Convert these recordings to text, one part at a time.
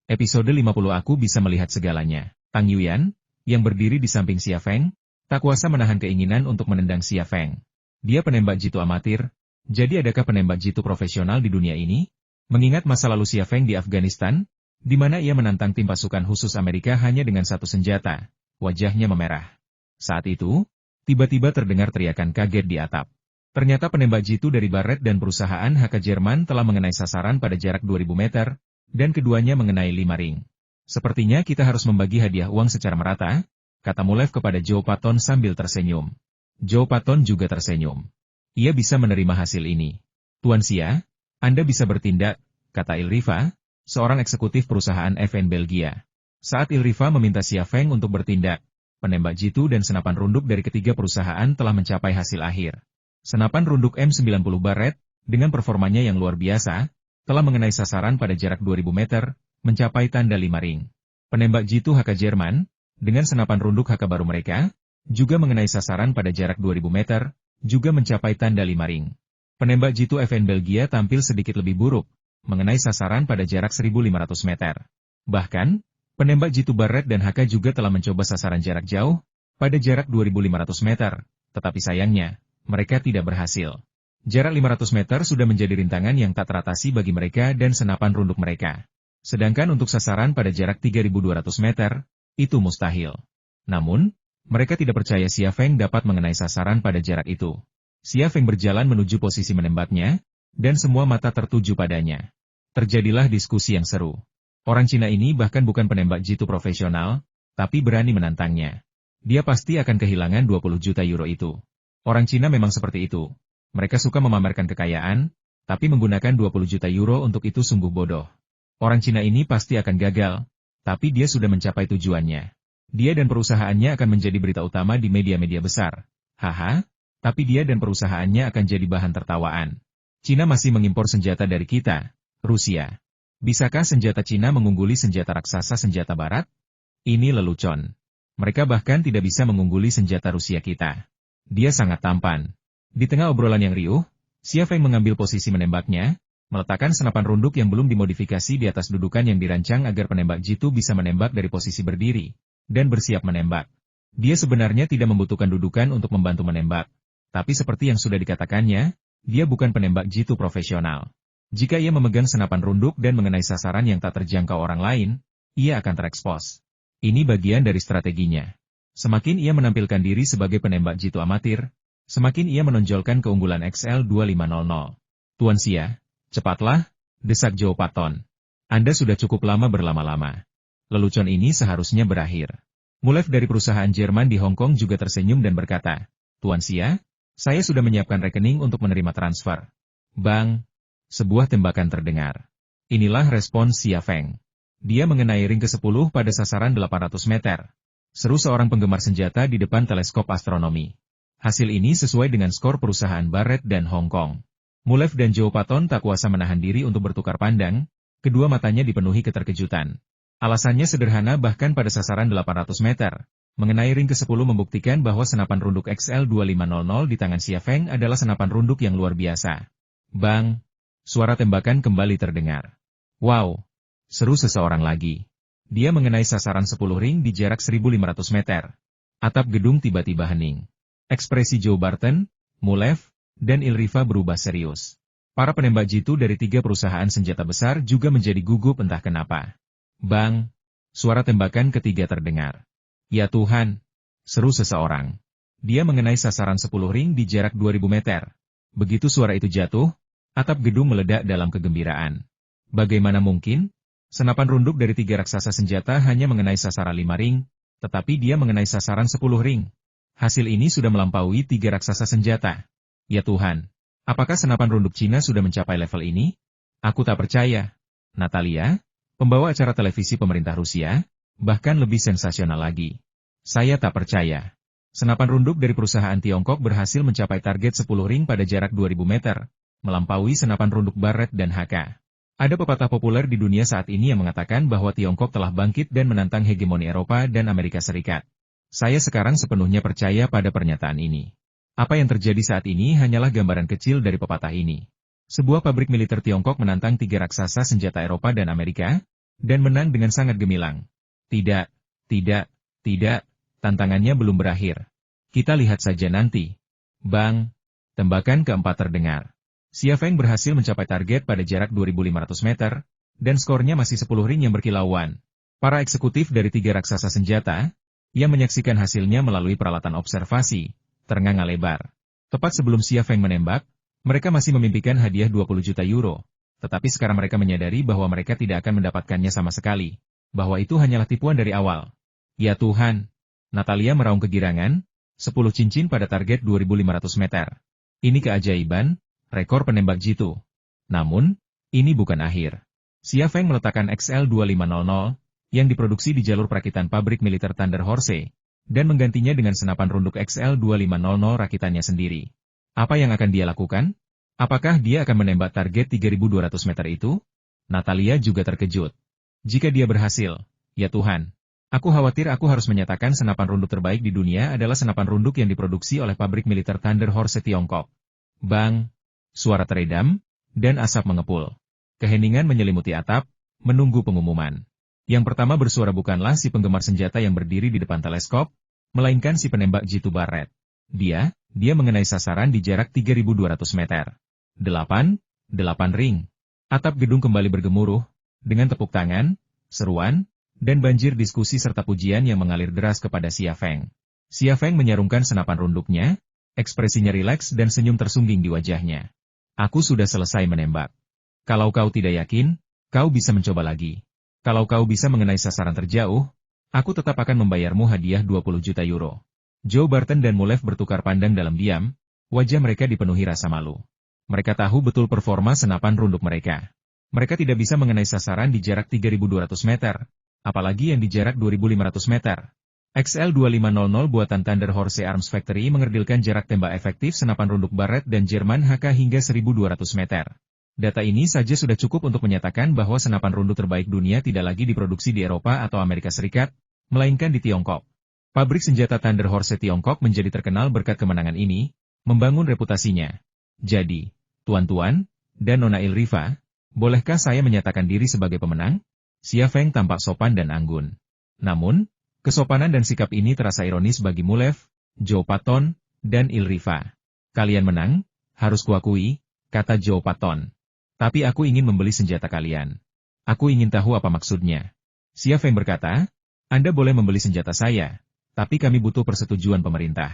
Episode 50 Aku bisa melihat segalanya. Tang Yuyan, yang berdiri di samping Xia Feng, tak kuasa menahan keinginan untuk menendang Xia Feng. Dia penembak jitu amatir, jadi adakah penembak jitu profesional di dunia ini? Mengingat masa lalu Xia Feng di Afghanistan, di mana ia menantang tim pasukan khusus Amerika hanya dengan satu senjata, wajahnya memerah. Saat itu, tiba-tiba terdengar teriakan kaget di atap. Ternyata penembak jitu dari Barrett dan perusahaan HK Jerman telah mengenai sasaran pada jarak 2000 meter, dan keduanya mengenai 5 ring. Sepertinya kita harus membagi hadiah uang secara merata, kata Mulev kepada Joe Patton sambil tersenyum. Joe Patton juga tersenyum. Ia bisa menerima hasil ini. Tuan Xia, Anda bisa bertindak, kata Ilriva, seorang eksekutif perusahaan FN Belgia. Saat Ilriva meminta Xia Feng untuk bertindak, penembak jitu dan senapan runduk dari ketiga perusahaan telah mencapai hasil akhir. Senapan runduk M90 Barrett, dengan performanya yang luar biasa, telah mengenai sasaran pada jarak 2000 meter, mencapai tanda 5 ring. Penembak jitu HK Jerman, dengan senapan runduk HK baru mereka, juga mengenai sasaran pada jarak 2000 meter, juga mencapai tanda 5 ring. Penembak jitu FN Belgia tampil sedikit lebih buruk, mengenai sasaran pada jarak 1500 meter. Bahkan, penembak jitu Barrett dan HK juga telah mencoba sasaran jarak jauh, pada jarak 2500 meter, tetapi sayangnya, mereka tidak berhasil. Jarak 500 meter sudah menjadi rintangan yang tak teratasi bagi mereka dan senapan runduk mereka. Sedangkan untuk sasaran pada jarak 3200 meter, itu mustahil. Namun, mereka tidak percaya Xia Feng dapat mengenai sasaran pada jarak itu. Xia Feng berjalan menuju posisi menembaknya, dan semua mata tertuju padanya. Terjadilah diskusi yang seru. Orang Cina ini bahkan bukan penembak jitu profesional, tapi berani menantangnya. Dia pasti akan kehilangan 20 juta euro itu. Orang Cina memang seperti itu. Mereka suka memamerkan kekayaan, tapi menggunakan 20 juta euro untuk itu sungguh bodoh. Orang Cina ini pasti akan gagal, tapi dia sudah mencapai tujuannya. Dia dan perusahaannya akan menjadi berita utama di media-media besar. Haha, tapi dia dan perusahaannya akan jadi bahan tertawaan. Cina masih mengimpor senjata dari kita, Rusia. Bisakah senjata Cina mengungguli senjata raksasa senjata Barat? Ini lelucon. Mereka bahkan tidak bisa mengungguli senjata Rusia kita. Dia sangat tampan. Di tengah obrolan yang riuh, Xia Feng mengambil posisi menembaknya, meletakkan senapan runduk yang belum dimodifikasi di atas dudukan yang dirancang agar penembak jitu bisa menembak dari posisi berdiri, dan bersiap menembak. Dia sebenarnya tidak membutuhkan dudukan untuk membantu menembak, tapi seperti yang sudah dikatakannya, dia bukan penembak jitu profesional. Jika ia memegang senapan runduk dan mengenai sasaran yang tak terjangkau orang lain, ia akan terekspos. Ini bagian dari strateginya. Semakin ia menampilkan diri sebagai penembak jitu amatir, semakin ia menonjolkan keunggulan XL2500. Tuan Xia, cepatlah, desak Joe Patton. Anda sudah cukup lama berlama-lama. Lelucon ini seharusnya berakhir. Mulev dari perusahaan Jerman di Hong Kong juga tersenyum dan berkata, Tuan Xia, saya sudah menyiapkan rekening untuk menerima transfer. Bang! Sebuah tembakan terdengar. Inilah respons Xia Feng. Dia mengenai ring ke-10 pada sasaran 800 meter. Seru seorang penggemar senjata di depan teleskop astronomi. Hasil ini sesuai dengan skor perusahaan Barrett dan Hong Kong. Mulev dan Joe Patton tak kuasa menahan diri untuk bertukar pandang, kedua matanya dipenuhi keterkejutan. Alasannya sederhana bahkan pada sasaran 800 meter. Mengenai ring ke-10 membuktikan bahwa senapan runduk XL2500 di tangan Xia Feng adalah senapan runduk yang luar biasa. Bang! Suara tembakan kembali terdengar. Wow! Seru seseorang lagi. Dia mengenai sasaran 10 ring di jarak 1500 meter. Atap gedung tiba-tiba hening. Ekspresi Joe Barton, Mulev, dan Ilriva berubah serius. Para penembak jitu dari 3 perusahaan senjata besar juga menjadi gugup entah kenapa. Bang! Suara tembakan ketiga terdengar. Ya Tuhan! Seru seseorang. Dia mengenai sasaran 10 ring di jarak 2000 meter. Begitu suara itu jatuh, atap gedung meledak dalam kegembiraan. Bagaimana mungkin? Senapan runduk dari 3 raksasa senjata hanya mengenai sasaran 5 ring, tetapi dia mengenai sasaran 10 ring. Hasil ini sudah melampaui 3 raksasa senjata. Ya Tuhan! Apakah senapan runduk Cina sudah mencapai level ini? Aku tak percaya. Natalia, pembawa acara televisi pemerintah Rusia, bahkan lebih sensasional lagi. Saya tak percaya. Senapan runduk dari perusahaan Tiongkok berhasil mencapai target 10 ring pada jarak 2000 meter, melampaui senapan runduk Barrett dan HK. Ada pepatah populer di dunia saat ini yang mengatakan bahwa Tiongkok telah bangkit dan menantang hegemoni Eropa dan Amerika Serikat. Saya sekarang sepenuhnya percaya pada pernyataan ini. Apa yang terjadi saat ini hanyalah gambaran kecil dari pepatah ini. Sebuah pabrik militer Tiongkok menantang 3 raksasa senjata Eropa dan Amerika, dan menang dengan sangat gemilang. Tidak, tidak, tidak, tantangannya belum berakhir. Kita lihat saja nanti. Bang! Tembakan keempat terdengar. Xia Feng berhasil mencapai target pada jarak 2.500 meter, dan skornya masih 10 ring yang berkilauan. Para eksekutif dari 3 raksasa senjata, yang menyaksikan hasilnya melalui peralatan observasi, ternganga lebar. Tepat sebelum Xia Feng menembak, mereka masih memimpikan hadiah 20 juta euro. Tetapi sekarang mereka menyadari bahwa mereka tidak akan mendapatkannya sama sekali. Bahwa itu hanyalah tipuan dari awal. Ya Tuhan! Natalia meraung kegirangan, 10 cincin pada target 2.500 meter. Ini keajaiban, rekor penembak jitu. Namun, ini bukan akhir. Xia Feng meletakkan XL2500, yang diproduksi di jalur perakitan pabrik militer Thunder Horse, dan menggantinya dengan senapan runduk XL2500 rakitannya sendiri. Apa yang akan dia lakukan? Apakah dia akan menembak target 3.200 meter itu? Natalia juga terkejut. Jika dia berhasil, ya Tuhan. Aku khawatir aku harus menyatakan senapan runduk terbaik di dunia adalah senapan runduk yang diproduksi oleh pabrik militer Thunder Horse Tiongkok. Bang! Suara teredam, dan asap mengepul. Keheningan menyelimuti atap, menunggu pengumuman. Yang pertama bersuara bukanlah si penggemar senjata yang berdiri di depan teleskop, melainkan si penembak jitu Barret. Dia mengenai sasaran di jarak 3.200 meter. 8 ring. Atap gedung kembali bergemuruh, dengan tepuk tangan, seruan, dan banjir diskusi serta pujian yang mengalir deras kepada Xia Feng. Xia Feng menyarungkan senapan runduknya, ekspresinya rileks dan senyum tersungging di wajahnya. Aku sudah selesai menembak. Kalau kau tidak yakin, kau bisa mencoba lagi. Kalau kau bisa mengenai sasaran terjauh, aku tetap akan membayarmu hadiah 20 juta euro. Joe Barton dan Mulev bertukar pandang dalam diam, wajah mereka dipenuhi rasa malu. Mereka tahu betul performa senapan runduk mereka. Mereka tidak bisa mengenai sasaran di jarak 3.200 meter, apalagi yang di jarak 2.500 meter. XL2500 buatan Thunder Horse Arms Factory mengerdilkan jarak tembak efektif senapan runduk Barret dan Jerman HK hingga 1.200 meter. Data ini saja sudah cukup untuk menyatakan bahwa senapan runduk terbaik dunia tidak lagi diproduksi di Eropa atau Amerika Serikat, melainkan di Tiongkok. Pabrik senjata Thunder Horse Tiongkok menjadi terkenal berkat kemenangan ini, membangun reputasinya. Jadi, tuan-tuan, dan Nona Ilriva, bolehkah saya menyatakan diri sebagai pemenang? Xia Feng tampak sopan dan anggun. Namun, kesopanan dan sikap ini terasa ironis bagi Mulev, Joe Patton, dan Ilriva. Kalian menang, harus kuakui, kata Joe Patton. Tapi aku ingin membeli senjata kalian. Aku ingin tahu apa maksudnya. Xia Feng berkata, Anda boleh membeli senjata saya, tapi kami butuh persetujuan pemerintah.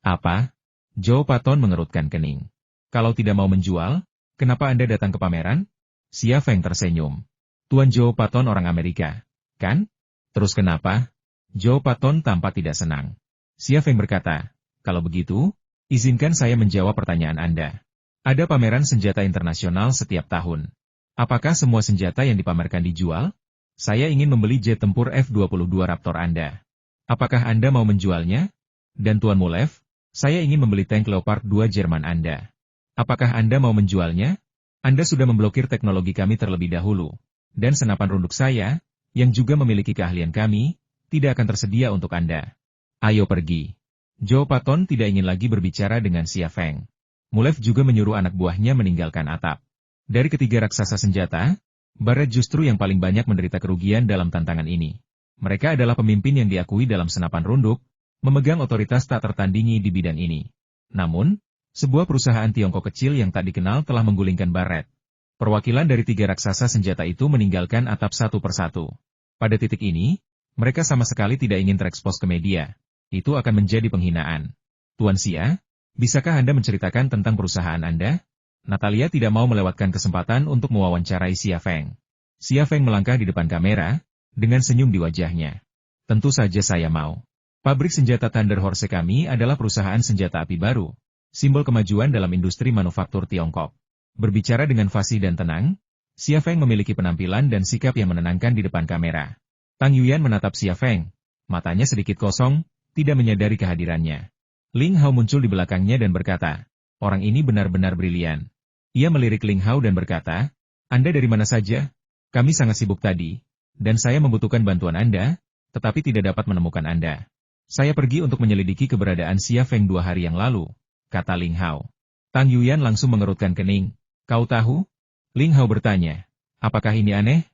Apa? Joe Patton mengerutkan kening. Kalau tidak mau menjual, kenapa Anda datang ke pameran? Xia Feng tersenyum. Tuan Joe Patton orang Amerika, kan? Terus kenapa? Joe Patton tampak tidak senang. Xia Feng berkata, kalau begitu, izinkan saya menjawab pertanyaan Anda. Ada pameran senjata internasional setiap tahun. Apakah semua senjata yang dipamerkan dijual? Saya ingin membeli jet tempur F-22 Raptor Anda. Apakah Anda mau menjualnya? Dan Tuan Mulev, saya ingin membeli tank Leopard 2 Jerman Anda. Apakah Anda mau menjualnya? Anda sudah memblokir teknologi kami terlebih dahulu. Dan senapan runduk saya, yang juga memiliki keahlian kami, tidak akan tersedia untuk Anda. Ayo pergi. Joe Patton tidak ingin lagi berbicara dengan Xia Feng. Mulev juga menyuruh anak buahnya meninggalkan atap. Dari ketiga raksasa senjata, Barret justru yang paling banyak menderita kerugian dalam tantangan ini. Mereka adalah pemimpin yang diakui dalam senapan runduk, memegang otoritas tak tertandingi di bidang ini. Namun, sebuah perusahaan Tiongkok kecil yang tak dikenal telah menggulingkan Barret. Perwakilan dari tiga raksasa senjata itu meninggalkan atap satu persatu. Pada titik ini, mereka sama sekali tidak ingin terekspos ke media. Itu akan menjadi penghinaan. Tuan Xia, bisakah Anda menceritakan tentang perusahaan Anda? Natalia tidak mau melewatkan kesempatan untuk mewawancarai Xia Feng. Xia Feng melangkah di depan kamera, dengan senyum di wajahnya. Tentu saja saya mau. Pabrik senjata Thunder Horse kami adalah perusahaan senjata api baru, simbol kemajuan dalam industri manufaktur Tiongkok. Berbicara dengan fasih dan tenang, Xia Feng memiliki penampilan dan sikap yang menenangkan di depan kamera. Tang Yuyan menatap Xia Feng, matanya sedikit kosong, tidak menyadari kehadirannya. Ling Hao muncul di belakangnya dan berkata, orang ini benar-benar brilian. Ia melirik Ling Hao dan berkata, Anda dari mana saja? Kami sangat sibuk tadi, dan saya membutuhkan bantuan Anda, tetapi tidak dapat menemukan Anda. Saya pergi untuk menyelidiki keberadaan Xia Feng 2 hari yang lalu, kata Ling Hao. Tang Yuyan langsung mengerutkan kening. Kau tahu? Ling Hao bertanya, apakah ini aneh?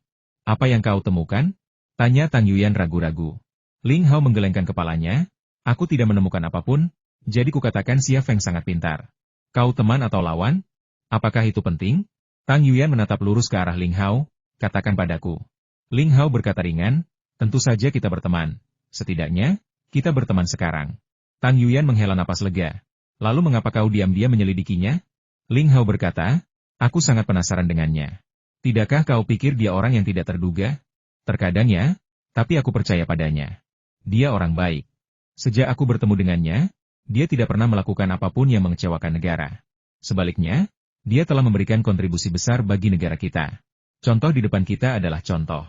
Apa yang kau temukan? Tanya Tang Yuyan ragu-ragu. Ling Hao menggelengkan kepalanya. Aku tidak menemukan apapun, jadi kukatakan Xia Feng sangat pintar. Kau teman atau lawan? Apakah itu penting? Tang Yuyan menatap lurus ke arah Ling Hao, katakan padaku. Ling Hao berkata ringan, tentu saja kita berteman. Setidaknya, kita berteman sekarang. Tang Yuyan menghela napas lega. Lalu mengapa kau diam-diam menyelidikinya? Ling Hao berkata, aku sangat penasaran dengannya. Tidakkah kau pikir dia orang yang tidak terduga? Terkadang ya, tapi aku percaya padanya. Dia orang baik. Sejak aku bertemu dengannya, dia tidak pernah melakukan apapun yang mengecewakan negara. Sebaliknya, dia telah memberikan kontribusi besar bagi negara kita. Contoh di depan kita adalah contoh.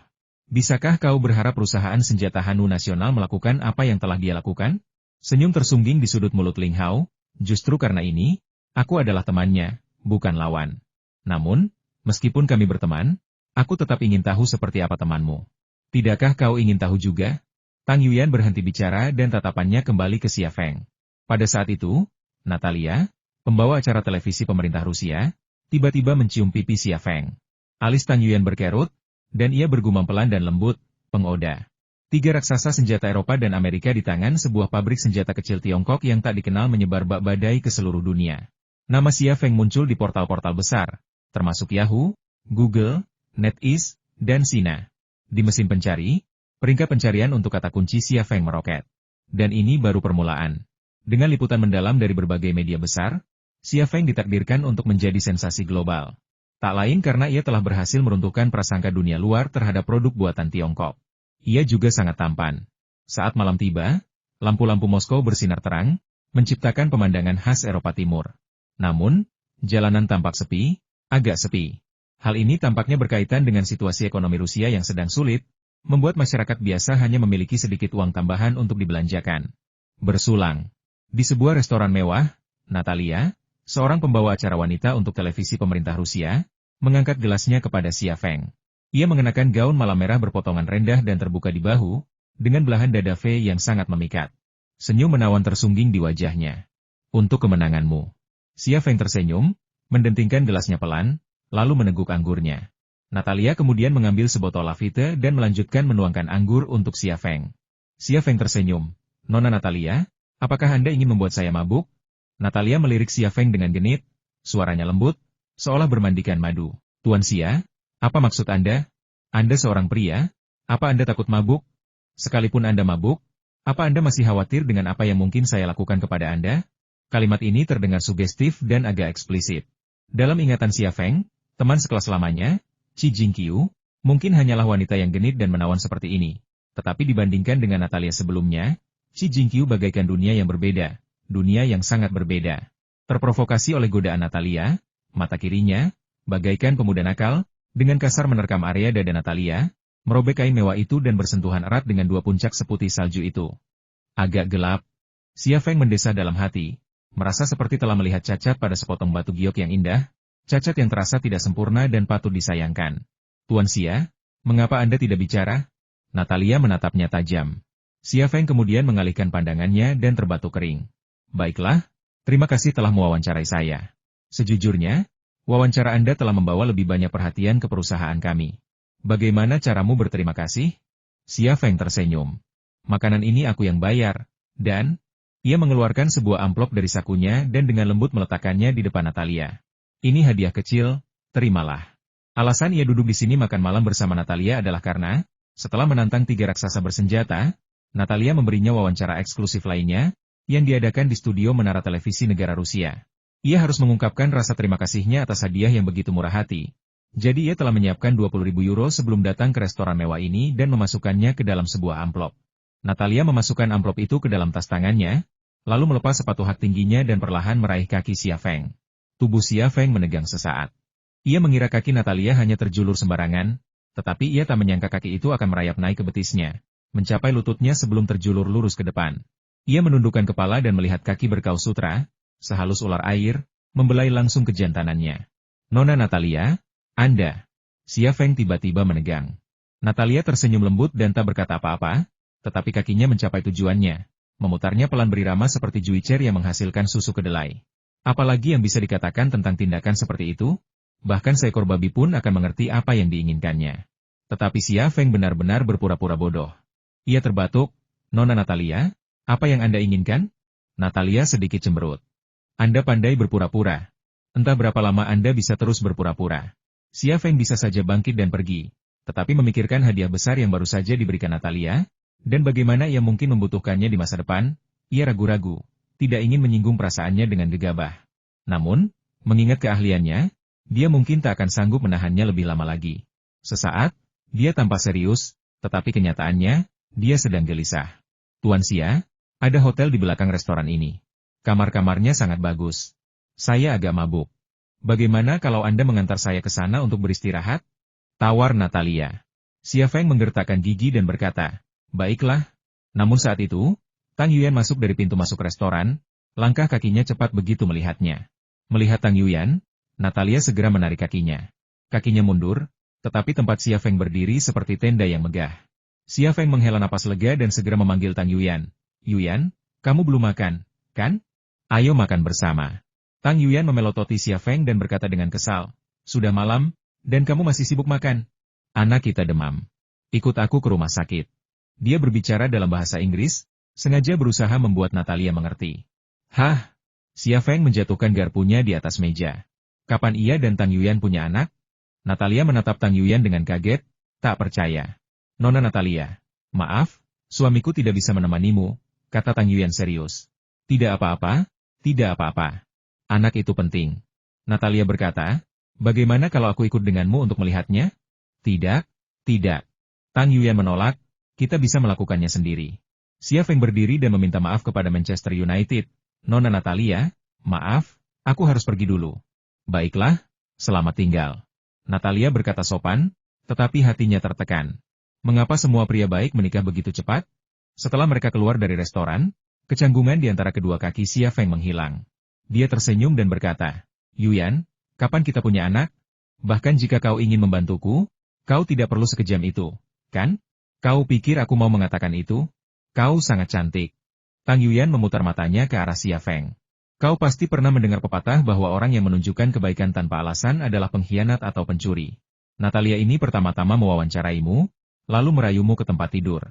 Bisakah kau berharap perusahaan senjata Hanu Nasional melakukan apa yang telah dia lakukan? Senyum tersungging di sudut mulut Ling Hao, justru karena ini, aku adalah temannya, bukan lawan. Namun, meskipun kami berteman, aku tetap ingin tahu seperti apa temanmu. Tidakkah kau ingin tahu juga? Tang Yuyan berhenti bicara dan tatapannya kembali ke Xia Feng. Pada saat itu, Natalia, pembawa acara televisi pemerintah Rusia, tiba-tiba mencium pipi Xia Feng. Alis Tang Yuyan berkerut, dan ia bergumam pelan dan lembut, pengoda. 3 raksasa senjata Eropa dan Amerika di tangan sebuah pabrik senjata kecil Tiongkok yang tak dikenal menyebar bak badai ke seluruh dunia. Nama Xia Feng muncul di portal-portal besar, termasuk Yahoo, Google, NetEase, dan Sina. Di mesin pencari, peringkat pencarian untuk kata kunci Xia Feng meroket. Dan ini baru permulaan. Dengan liputan mendalam dari berbagai media besar, Xia Feng ditakdirkan untuk menjadi sensasi global. Tak lain karena ia telah berhasil meruntuhkan prasangka dunia luar terhadap produk buatan Tiongkok. Ia juga sangat tampan. Saat malam tiba, lampu-lampu Moskow bersinar terang, menciptakan pemandangan khas Eropa Timur. Namun, jalanan tampak sepi, agak sepi. Hal ini tampaknya berkaitan dengan situasi ekonomi Rusia yang sedang sulit, membuat masyarakat biasa hanya memiliki sedikit uang tambahan untuk dibelanjakan. Bersulang. Di sebuah restoran mewah, Natalia, seorang pembawa acara wanita untuk televisi pemerintah Rusia, mengangkat gelasnya kepada Xia Feng. Ia mengenakan gaun malam merah berpotongan rendah dan terbuka di bahu, dengan belahan dada V yang sangat memikat. Senyum menawan tersungging di wajahnya. Untuk kemenanganmu. Xia Feng tersenyum, mendentingkan gelasnya pelan, lalu meneguk anggurnya. Natalia kemudian mengambil sebotol Lafite dan melanjutkan menuangkan anggur untuk Xia Feng. Xia Feng tersenyum. Nona Natalia, apakah Anda ingin membuat saya mabuk? Natalia melirik Xia Feng dengan genit, suaranya lembut, seolah bermandikan madu. Tuan Xia, apa maksud Anda? Anda seorang pria? Apa Anda takut mabuk? Sekalipun Anda mabuk, apa Anda masih khawatir dengan apa yang mungkin saya lakukan kepada Anda? Kalimat ini terdengar sugestif dan agak eksplisit. Dalam ingatan Xia Feng, teman sekelas lamanya, Qi Jingqiu, mungkin hanyalah wanita yang genit dan menawan seperti ini. Tetapi dibandingkan dengan Natalia sebelumnya, Qi Jingqiu bagaikan dunia yang berbeda, dunia yang sangat berbeda. Terprovokasi oleh godaan Natalia, mata kirinya, bagaikan pemuda nakal, dengan kasar menerkam area dada Natalia, merobek kain mewah itu dan bersentuhan erat dengan 2 puncak seputih salju itu. Agak gelap. Xia Feng mendesah dalam hati, merasa seperti telah melihat cacat pada sepotong batu giok yang indah, cacat yang terasa tidak sempurna dan patut disayangkan. Tuan Xia, mengapa Anda tidak bicara? Natalia menatapnya tajam. Xia Feng kemudian mengalihkan pandangannya dan terbatuk kering. Baiklah, terima kasih telah mewawancarai saya. Sejujurnya, wawancara Anda telah membawa lebih banyak perhatian ke perusahaan kami. Bagaimana caramu berterima kasih? Xia Feng tersenyum. Makanan ini aku yang bayar, dan ia mengeluarkan sebuah amplop dari sakunya dan dengan lembut meletakkannya di depan Natalia. Ini hadiah kecil, terimalah. Alasan ia duduk di sini makan malam bersama Natalia adalah karena, setelah menantang 3 raksasa bersenjata, Natalia memberinya wawancara eksklusif lainnya, yang diadakan di studio Menara Televisi Negara Rusia. Ia harus mengungkapkan rasa terima kasihnya atas hadiah yang begitu murah hati. Jadi ia telah menyiapkan 20.000 euro sebelum datang ke restoran mewah ini dan memasukkannya ke dalam sebuah amplop. Natalia memasukkan amplop itu ke dalam tas tangannya, lalu melepas sepatu hak tingginya dan perlahan meraih kaki Xia Feng. Tubuh Xia Feng menegang sesaat. Ia mengira kaki Natalia hanya terjulur sembarangan, tetapi ia tak menyangka kaki itu akan merayap naik ke betisnya, mencapai lututnya sebelum terjulur lurus ke depan. Ia menundukkan kepala dan melihat kaki berkaus sutra, sehalus ular air, membelai langsung ke jantanannya. Nona Natalia, Anda. Xia Feng tiba-tiba menegang. Natalia tersenyum lembut dan tak berkata apa-apa, tetapi kakinya mencapai tujuannya, memutarnya pelan berirama seperti juicer yang menghasilkan susu kedelai. Apalagi yang bisa dikatakan tentang tindakan seperti itu? Bahkan seekor babi pun akan mengerti apa yang diinginkannya. Tetapi Xia Feng benar-benar berpura-pura bodoh. Ia terbatuk, "Nona Natalia, apa yang Anda inginkan?" Natalia sedikit cemberut. "Anda pandai berpura-pura. Entah berapa lama Anda bisa terus berpura-pura." Xia Feng bisa saja bangkit dan pergi, tetapi memikirkan hadiah besar yang baru saja diberikan Natalia, dan bagaimana ia mungkin membutuhkannya di masa depan, ia ragu-ragu, tidak ingin menyinggung perasaannya dengan gegabah. Namun, mengingat keahliannya, dia mungkin tak akan sanggup menahannya lebih lama lagi. Sesaat, dia tampak serius, tetapi kenyataannya, dia sedang gelisah. "Tuan Xia, ada hotel di belakang restoran ini. Kamar-kamarnya sangat bagus. Saya agak mabuk. Bagaimana kalau Anda mengantar saya ke sana untuk beristirahat?" tawar Natalia. Xia Feng menggertakkan gigi dan berkata, "Baiklah." Namun saat itu, Tang Yuyan masuk dari pintu masuk restoran, langkah kakinya cepat begitu melihatnya. Melihat Tang Yuyan, Natalia segera menarik kakinya. Kakinya mundur, tetapi tempat Xia Feng berdiri seperti tenda yang megah. Xia Feng menghela napas lega dan segera memanggil Tang Yuyan. "Yuyan, kamu belum makan, kan? Ayo makan bersama." Tang Yuyan memelototi Xia Feng dan berkata dengan kesal, "Sudah malam, dan kamu masih sibuk makan. Anak kita demam. Ikut aku ke rumah sakit." Dia berbicara dalam bahasa Inggris, sengaja berusaha membuat Natalia mengerti. "Hah?" Xia Feng menjatuhkan garpunya di atas meja. "Kapan ia dan Tang Yuyan punya anak?" Natalia menatap Tang Yuyan dengan kaget, tak percaya. "Nona Natalia, maaf, suamiku tidak bisa menemanimu," kata Tang Yuyan serius. "Tidak apa-apa, tidak apa-apa. Anak itu penting." Natalia berkata, "Bagaimana kalau aku ikut denganmu untuk melihatnya?" "Tidak, tidak." Tang Yuyan menolak, "Kita bisa melakukannya sendiri." Xia Feng berdiri dan meminta maaf kepada Manchester United. "Nona Natalia, maaf, aku harus pergi dulu." "Baiklah, selamat tinggal." Natalia berkata sopan, tetapi hatinya tertekan. Mengapa semua pria baik menikah begitu cepat? Setelah mereka keluar dari restoran, kecanggungan di antara kedua kaki Xia Feng menghilang. Dia tersenyum dan berkata, "Yuyan, kapan kita punya anak? Bahkan jika kau ingin membantuku, kau tidak perlu sekejam itu, kan? Kau pikir aku mau mengatakan itu? Kau sangat cantik." Tang Yuyan memutar matanya ke arah Xia Feng. "Kau pasti pernah mendengar pepatah bahwa orang yang menunjukkan kebaikan tanpa alasan adalah pengkhianat atau pencuri. Natalia ini pertama-tama mewawancaraimu, lalu merayumu ke tempat tidur.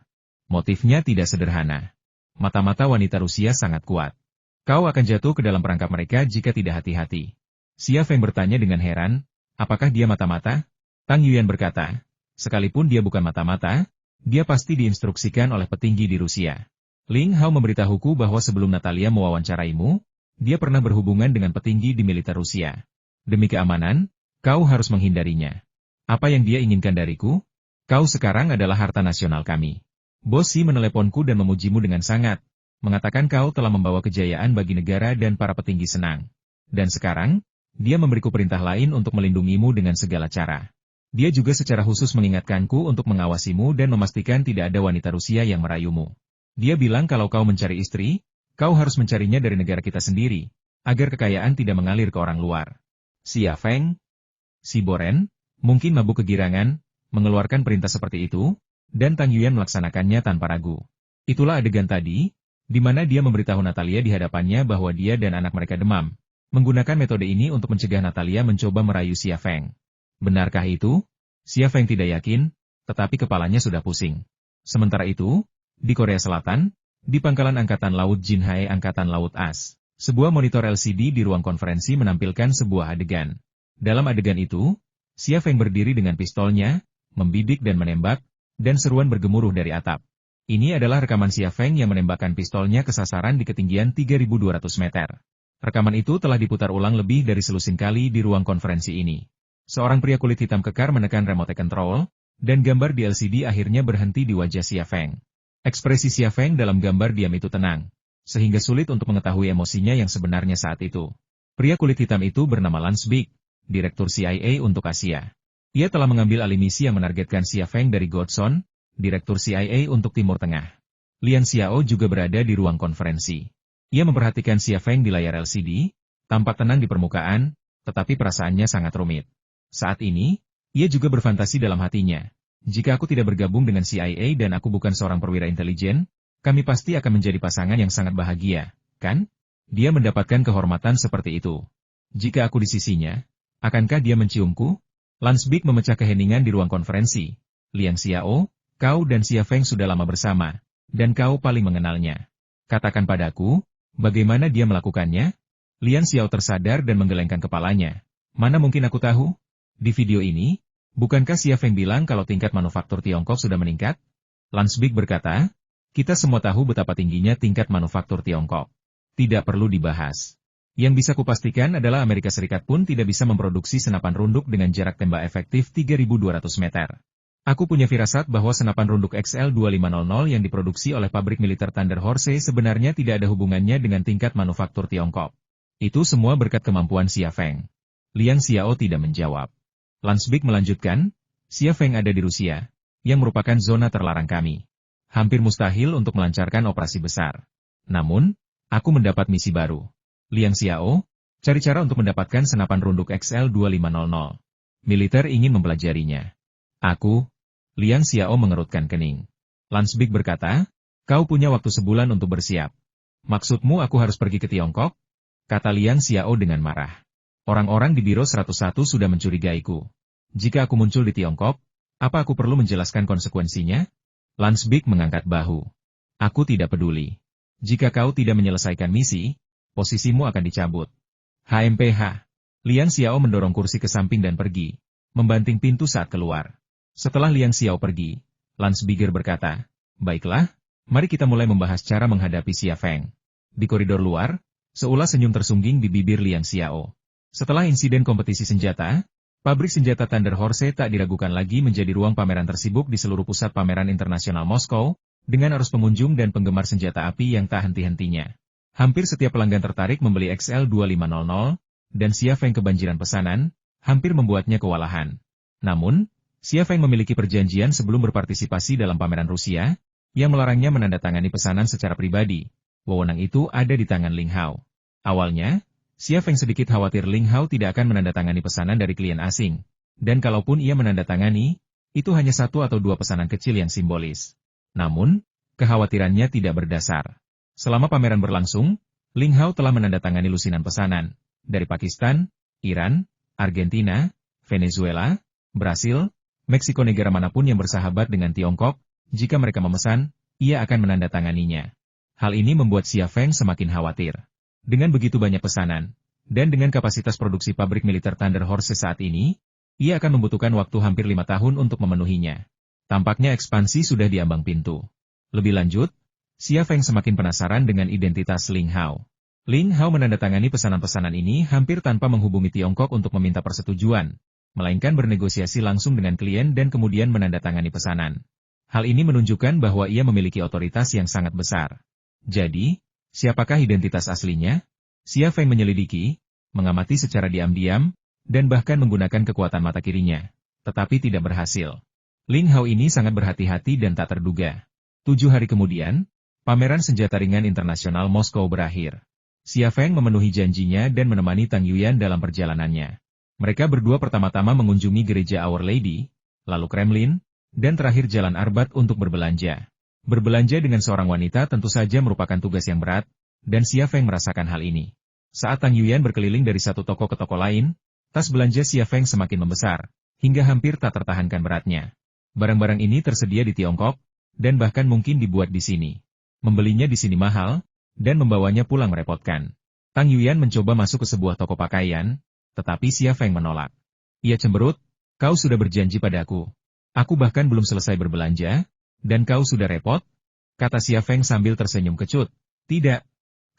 Motifnya tidak sederhana. Mata-mata wanita Rusia sangat kuat. Kau akan jatuh ke dalam perangkap mereka jika tidak hati-hati." Xia Feng bertanya dengan heran, "Apakah dia mata-mata?" Tang Yuyan berkata, "Sekalipun dia bukan mata-mata, dia pasti diinstruksikan oleh petinggi di Rusia. Ling Hao memberitahuku bahwa sebelum Natalia mewawancaraimu, dia pernah berhubungan dengan petinggi di militer Rusia. Demi keamanan, kau harus menghindarinya. Apa yang dia inginkan dariku? Kau sekarang adalah harta nasional kami. Bos Si meneleponku dan memujimu dengan sangat, mengatakan kau telah membawa kejayaan bagi negara dan para petinggi senang. Dan sekarang, dia memberiku perintah lain untuk melindungimu dengan segala cara. Dia juga secara khusus mengingatkanku untuk mengawasimu dan memastikan tidak ada wanita Rusia yang merayumu. Dia bilang kalau kau mencari istri, kau harus mencarinya dari negara kita sendiri, agar kekayaan tidak mengalir ke orang luar." Xia Feng, si Boren, mungkin mabuk kegirangan, mengeluarkan perintah seperti itu, dan Tang Yuyan melaksanakannya tanpa ragu. Itulah adegan tadi, di mana dia memberitahu Natalia di hadapannya bahwa dia dan anak mereka demam. Menggunakan metode ini untuk mencegah Natalia mencoba merayu Xia Feng. Benarkah itu? Xia Feng tidak yakin, tetapi kepalanya sudah pusing. Sementara itu, di Korea Selatan, di pangkalan Angkatan Laut Jinhae Angkatan Laut AS, sebuah monitor LCD di ruang konferensi menampilkan sebuah adegan. Dalam adegan itu, Xia Feng berdiri dengan pistolnya, membidik dan menembak, dan seruan bergemuruh dari atap. Ini adalah rekaman Xia Feng yang menembakkan pistolnya ke sasaran di ketinggian 3.200 meter. Rekaman itu telah diputar ulang lebih dari selusin kali di ruang konferensi ini. Seorang pria kulit hitam kekar menekan remote control, dan gambar di LCD akhirnya berhenti di wajah Xia Feng. Ekspresi Xia Feng dalam gambar diam itu tenang, sehingga sulit untuk mengetahui emosinya yang sebenarnya saat itu. Pria kulit hitam itu bernama Lance Big, Direktur CIA untuk Asia. Ia telah mengambil alih misi yang menargetkan Xia Feng dari Godson, Direktur CIA untuk Timur Tengah. Lian Xiao juga berada di ruang konferensi. Ia memperhatikan Xia Feng di layar LCD, tampak tenang di permukaan, tetapi perasaannya sangat rumit. Saat ini, ia juga berfantasi dalam hatinya. Jika aku tidak bergabung dengan CIA dan aku bukan seorang perwira intelijen, kami pasti akan menjadi pasangan yang sangat bahagia, kan? Dia mendapatkan kehormatan seperti itu. Jika aku di sisinya, akankah dia menciumku? Lance Big memecah keheningan di ruang konferensi. Liang Xiao, kau dan Xia Feng sudah lama bersama, dan kau paling mengenalnya. Katakan padaku, bagaimana dia melakukannya? Liang Xiao tersadar dan menggelengkan kepalanya. Mana mungkin aku tahu? Di video ini, bukankah Xia Feng bilang kalau tingkat manufaktur Tiongkok sudah meningkat? Lansbig berkata, kita semua tahu betapa tingginya tingkat manufaktur Tiongkok. Tidak perlu dibahas. Yang bisa kupastikan adalah Amerika Serikat pun tidak bisa memproduksi senapan runduk dengan jarak tembak efektif 3.200 meter. Aku punya firasat bahwa senapan runduk XL2500 yang diproduksi oleh pabrik militer Thunder Horse sebenarnya tidak ada hubungannya dengan tingkat manufaktur Tiongkok. Itu semua berkat kemampuan Xia Feng. Liang Xiao tidak menjawab. Lansbig melanjutkan, Xia Feng ada di Rusia, yang merupakan zona terlarang kami. Hampir mustahil untuk melancarkan operasi besar. Namun, aku mendapat misi baru. Liang Xiao, cari cara untuk mendapatkan senapan runduk XL2500. Militer ingin mempelajarinya. Aku, Liang Xiao mengerutkan kening. Lansbig berkata, kau punya waktu sebulan untuk bersiap. Maksudmu aku harus pergi ke Tiongkok? Kata Liang Xiao dengan marah. Orang-orang di Biro 101 sudah mencurigaiku. Jika aku muncul di Tiongkok, apa aku perlu menjelaskan konsekuensinya? Lansbig mengangkat bahu. Aku tidak peduli. Jika kau tidak menyelesaikan misi, posisimu akan dicabut. HMPH. Liang Xiao mendorong kursi ke samping dan pergi, membanting pintu saat keluar. Setelah Liang Xiao pergi, Lansbiger berkata, baiklah, mari kita mulai membahas cara menghadapi Xia Feng. Di koridor luar, seulas senyum tersungging di bibir Liang Xiao. Setelah insiden kompetisi senjata, pabrik senjata Thunder Horse tak diragukan lagi menjadi ruang pameran tersibuk di seluruh pusat pameran internasional Moskow, dengan arus pengunjung dan penggemar senjata api yang tak henti-hentinya. Hampir setiap pelanggan tertarik membeli XL2500, dan Xia Feng kebanjiran pesanan, hampir membuatnya kewalahan. Namun, Xia Feng memiliki perjanjian sebelum berpartisipasi dalam pameran Rusia, yang melarangnya menandatangani pesanan secara pribadi. Wewenang itu ada di tangan Ling Hao. Awalnya, Xia Feng sedikit khawatir Ling Hao tidak akan menandatangani pesanan dari klien asing. Dan kalaupun ia menandatangani, itu hanya 1 atau 2 pesanan kecil yang simbolis. Namun, kekhawatirannya tidak berdasar. Selama pameran berlangsung, Ling Hao telah menandatangani lusinan pesanan dari Pakistan, Iran, Argentina, Venezuela, Brasil, Meksiko, negara manapun yang bersahabat dengan Tiongkok. Jika mereka memesan, ia akan menandatanganinya. Hal ini membuat Xia Feng semakin khawatir. Dengan begitu banyak pesanan, dan dengan kapasitas produksi pabrik militer Thunder Horse saat ini, ia akan membutuhkan waktu hampir 5 tahun untuk memenuhinya. Tampaknya ekspansi sudah di ambang pintu. Lebih lanjut, Xia Feng semakin penasaran dengan identitas Ling Hao. Ling Hao menandatangani pesanan-pesanan ini hampir tanpa menghubungi Tiongkok untuk meminta persetujuan, melainkan bernegosiasi langsung dengan klien dan kemudian menandatangani pesanan. Hal ini menunjukkan bahwa ia memiliki otoritas yang sangat besar. Jadi, siapakah identitas aslinya? Xia Feng menyelidiki, mengamati secara diam-diam, dan bahkan menggunakan kekuatan mata kirinya, tetapi tidak berhasil. Ling Hao ini sangat berhati-hati dan tak terduga. 7 hari kemudian, pameran senjata ringan internasional Moskow berakhir. Xia Feng memenuhi janjinya dan menemani Tang Yuyan dalam perjalanannya. Mereka berdua pertama-tama mengunjungi gereja Our Lady, lalu Kremlin, dan terakhir Jalan Arbat untuk berbelanja. Berbelanja dengan seorang wanita tentu saja merupakan tugas yang berat, dan Xia Feng merasakan hal ini. Saat Tang Yuyan berkeliling dari satu toko ke toko lain, tas belanja Xia Feng semakin membesar, hingga hampir tak tertahankan beratnya. Barang-barang ini tersedia di Tiongkok, dan bahkan mungkin dibuat di sini. Membelinya di sini mahal, dan membawanya pulang merepotkan. Tang Yuyan mencoba masuk ke sebuah toko pakaian, tetapi Xia Feng menolak. Ia cemberut, kau sudah berjanji padaku. Aku bahkan belum selesai berbelanja, dan kau sudah repot? Kata Xia Feng sambil tersenyum kecut. Tidak.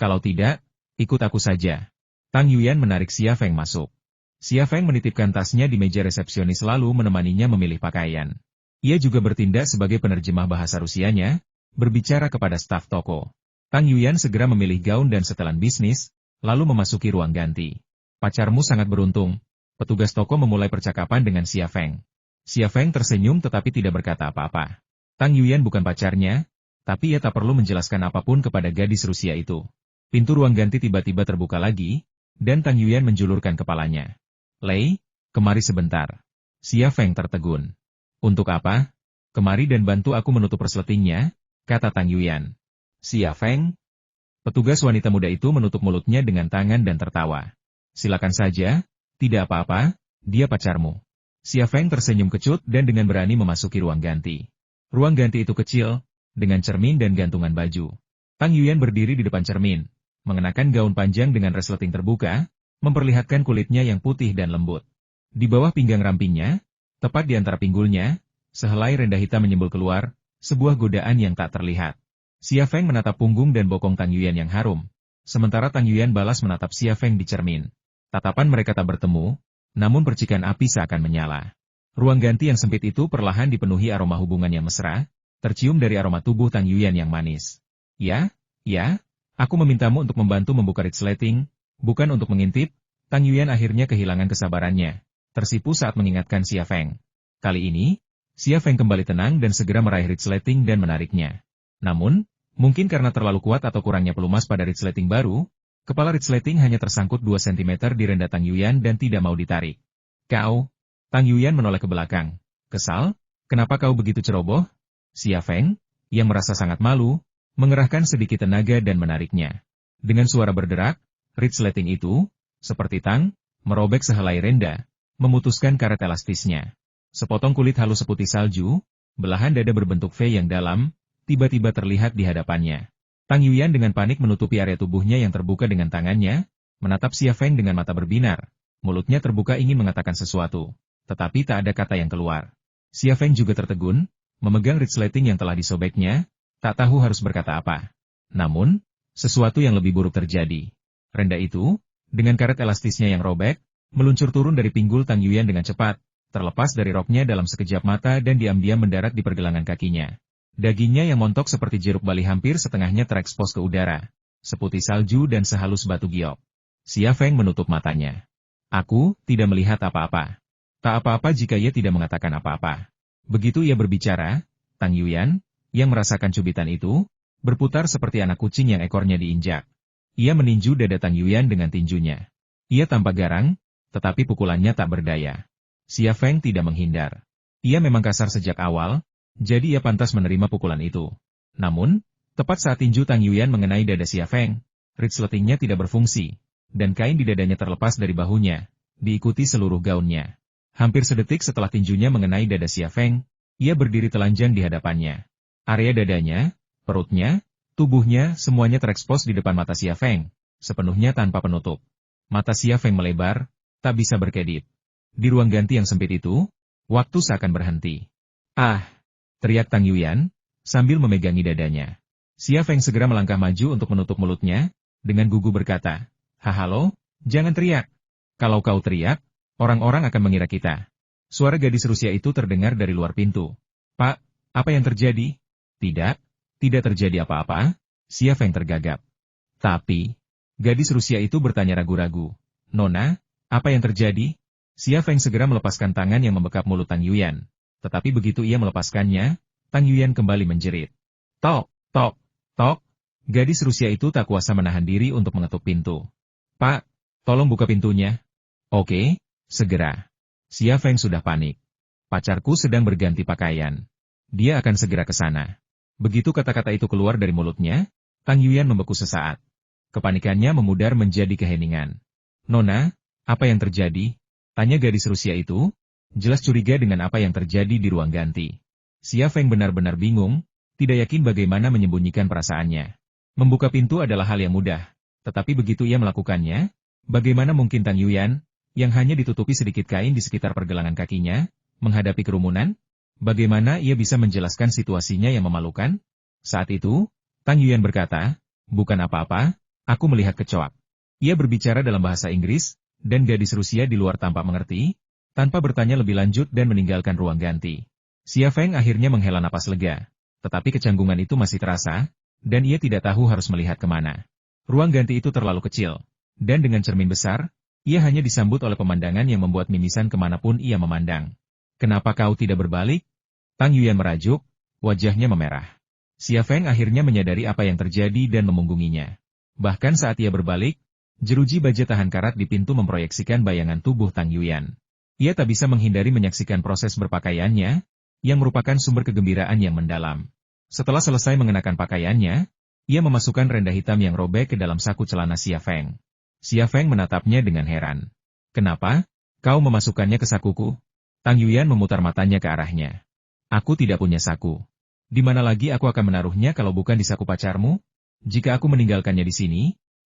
Kalau tidak, ikut aku saja. Tang Yuyan menarik Xia Feng masuk. Xia Feng menitipkan tasnya di meja resepsionis lalu menemaninya memilih pakaian. Ia juga bertindak sebagai penerjemah bahasa Rusianya, berbicara kepada staf toko. Tang Yuyan segera memilih gaun dan setelan bisnis, lalu memasuki ruang ganti. Pacarmu sangat beruntung. Petugas toko memulai percakapan dengan Xia Feng. Xia Feng tersenyum tetapi tidak berkata apa-apa. Tang Yuyan bukan pacarnya, tapi ia tak perlu menjelaskan apapun kepada gadis Rusia itu. Pintu ruang ganti tiba-tiba terbuka lagi, dan Tang Yuyan menjulurkan kepalanya. Lei, kemari sebentar. Xia Feng tertegun. Untuk apa? Kemari dan bantu aku menutup persletingnya, kata Tang Yuyan. Xia Feng? Petugas wanita muda itu menutup mulutnya dengan tangan dan tertawa. Silakan saja, tidak apa-apa, dia pacarmu. Xia Feng tersenyum kecut dan dengan berani memasuki ruang ganti. Ruang ganti itu kecil, dengan cermin dan gantungan baju. Tang Yuyan berdiri di depan cermin, mengenakan gaun panjang dengan resleting terbuka, memperlihatkan kulitnya yang putih dan lembut. Di bawah pinggang rampingnya, tepat di antara pinggulnya, sehelai rendah hitam menyembul keluar, sebuah godaan yang tak terlihat. Xia Feng menatap punggung dan bokong Tang Yuyan yang harum, sementara Tang Yuyan balas menatap Xia Feng di cermin. Tatapan mereka tak bertemu, namun percikan api seakan menyala. Ruang ganti yang sempit itu perlahan dipenuhi aroma hubungan yang mesra, tercium dari aroma tubuh Tang Yuyan yang manis. Ya, aku memintamu untuk membantu membuka resleting, bukan untuk mengintip. Tang Yuyan akhirnya kehilangan kesabarannya, tersipu saat mengingatkan Xia Feng. Kali ini, Xia Feng kembali tenang dan segera meraih resleting dan menariknya. Namun, mungkin karena terlalu kuat atau kurangnya pelumas pada resleting baru, kepala resleting hanya tersangkut 2 cm di rendah Tang Yuyan dan tidak mau ditarik. Kau, Tang Yuyan menoleh ke belakang. Kesal? Kenapa kau begitu ceroboh? Xia Feng, yang merasa sangat malu, mengerahkan sedikit tenaga dan menariknya. Dengan suara berderak, resleting itu, seperti tang, merobek sehelai renda, memutuskan karet elastisnya. Sepotong kulit halus seputih salju, belahan dada berbentuk V yang dalam, tiba-tiba terlihat di hadapannya. Tang Yuyan dengan panik menutupi area tubuhnya yang terbuka dengan tangannya, menatap Xia Feng dengan mata berbinar. Mulutnya terbuka ingin mengatakan sesuatu, tetapi tak ada kata yang keluar. Xia Feng juga tertegun, memegang resleting yang telah disobeknya, tak tahu harus berkata apa. Namun, sesuatu yang lebih buruk terjadi. Renda itu, dengan karet elastisnya yang robek, meluncur turun dari pinggul Tang Yuyan dengan cepat, terlepas dari roknya dalam sekejap mata dan diam-diam mendarat di pergelangan kakinya. Dagingnya yang montok seperti jeruk bali hampir setengahnya terekspos ke udara, seputih salju dan sehalus batu giok. Xia Feng menutup matanya. Aku tidak melihat apa-apa. Tak apa-apa jika ia tidak mengatakan apa-apa. Begitu ia berbicara, Tang Yuyan, yang merasakan cubitan itu, berputar seperti anak kucing yang ekornya diinjak. Ia meninju dada Tang Yuyan dengan tinjunya. Ia tampak garang, tetapi pukulannya tak berdaya. Xia Feng tidak menghindar. Ia memang kasar sejak awal, jadi ia pantas menerima pukulan itu. Namun, tepat saat tinju Tang Yuyan mengenai dada Xia Feng, resletingnya tidak berfungsi, dan kain di dadanya terlepas dari bahunya, diikuti seluruh gaunnya. Hampir sedetik setelah tinjunya mengenai dada Xia Feng, ia berdiri telanjang di hadapannya. Area dadanya, perutnya, tubuhnya, semuanya terekspos di depan mata Xia Feng, sepenuhnya tanpa penutup. Mata Xia Feng melebar, tak bisa berkedip. Di ruang ganti yang sempit itu, waktu seakan berhenti. Ah! Teriak Tang Yuyan, sambil memegangi dadanya. Xia Feng segera melangkah maju untuk menutup mulutnya, dengan gugup berkata, halo, jangan teriak. Kalau kau teriak, orang-orang akan mengira kita. Suara gadis Rusia itu terdengar dari luar pintu. Pak, apa yang terjadi? Tidak terjadi apa-apa, Xia Feng tergagap. Tapi, gadis Rusia itu bertanya ragu-ragu. Nona, apa yang terjadi? Xia Feng segera melepaskan tangan yang membekap mulut Tang Yuyan. Tetapi begitu ia melepaskannya, Tang Yuyan kembali menjerit. Tok, tok, tok. Gadis Rusia itu tak kuasa menahan diri untuk mengetuk pintu. Pak, tolong buka pintunya. Oke, segera. Xia Feng sudah panik. Pacarku sedang berganti pakaian. Dia akan segera ke sana. Begitu kata-kata itu keluar dari mulutnya, Tang Yuyan membeku sesaat. Kepanikannya memudar menjadi keheningan. Nona, apa yang terjadi? Tanya gadis Rusia itu, jelas curiga dengan apa yang terjadi di ruang ganti. Xia Feng benar-benar bingung, tidak yakin bagaimana menyembunyikan perasaannya. Membuka pintu adalah hal yang mudah, tetapi begitu ia melakukannya, bagaimana mungkin Tang Yuyan, yang hanya ditutupi sedikit kain di sekitar pergelangan kakinya, menghadapi kerumunan? Bagaimana ia bisa menjelaskan situasinya yang memalukan? Saat itu, Tang Yuyan berkata, bukan apa-apa, aku melihat kecoak. Ia berbicara dalam bahasa Inggris, dan gadis Rusia di luar tampak mengerti, tanpa bertanya lebih lanjut dan meninggalkan ruang ganti. Xia Feng akhirnya menghela napas lega, tetapi kecanggungan itu masih terasa, dan ia tidak tahu harus melihat kemana. Ruang ganti itu terlalu kecil, dan dengan cermin besar, ia hanya disambut oleh pemandangan yang membuat mimisan kemanapun ia memandang. Kenapa kau tidak berbalik? Tang Yuyan merajuk, wajahnya memerah. Xia Feng akhirnya menyadari apa yang terjadi dan memunggunginya. Bahkan saat ia berbalik, jeruji baja tahan karat di pintu memproyeksikan bayangan tubuh Tang Yuyan. Ia tak bisa menghindari menyaksikan proses berpakaiannya, yang merupakan sumber kegembiraan yang mendalam. Setelah selesai mengenakan pakaiannya, ia memasukkan renda hitam yang robek ke dalam saku celana Xia Feng. Xia Feng menatapnya dengan heran. Kenapa? Kau memasukkannya ke sakuku? Tang Yuyan memutar matanya ke arahnya. Aku tidak punya saku. Di mana lagi aku akan menaruhnya kalau bukan di saku pacarmu? Jika aku meninggalkannya di sini,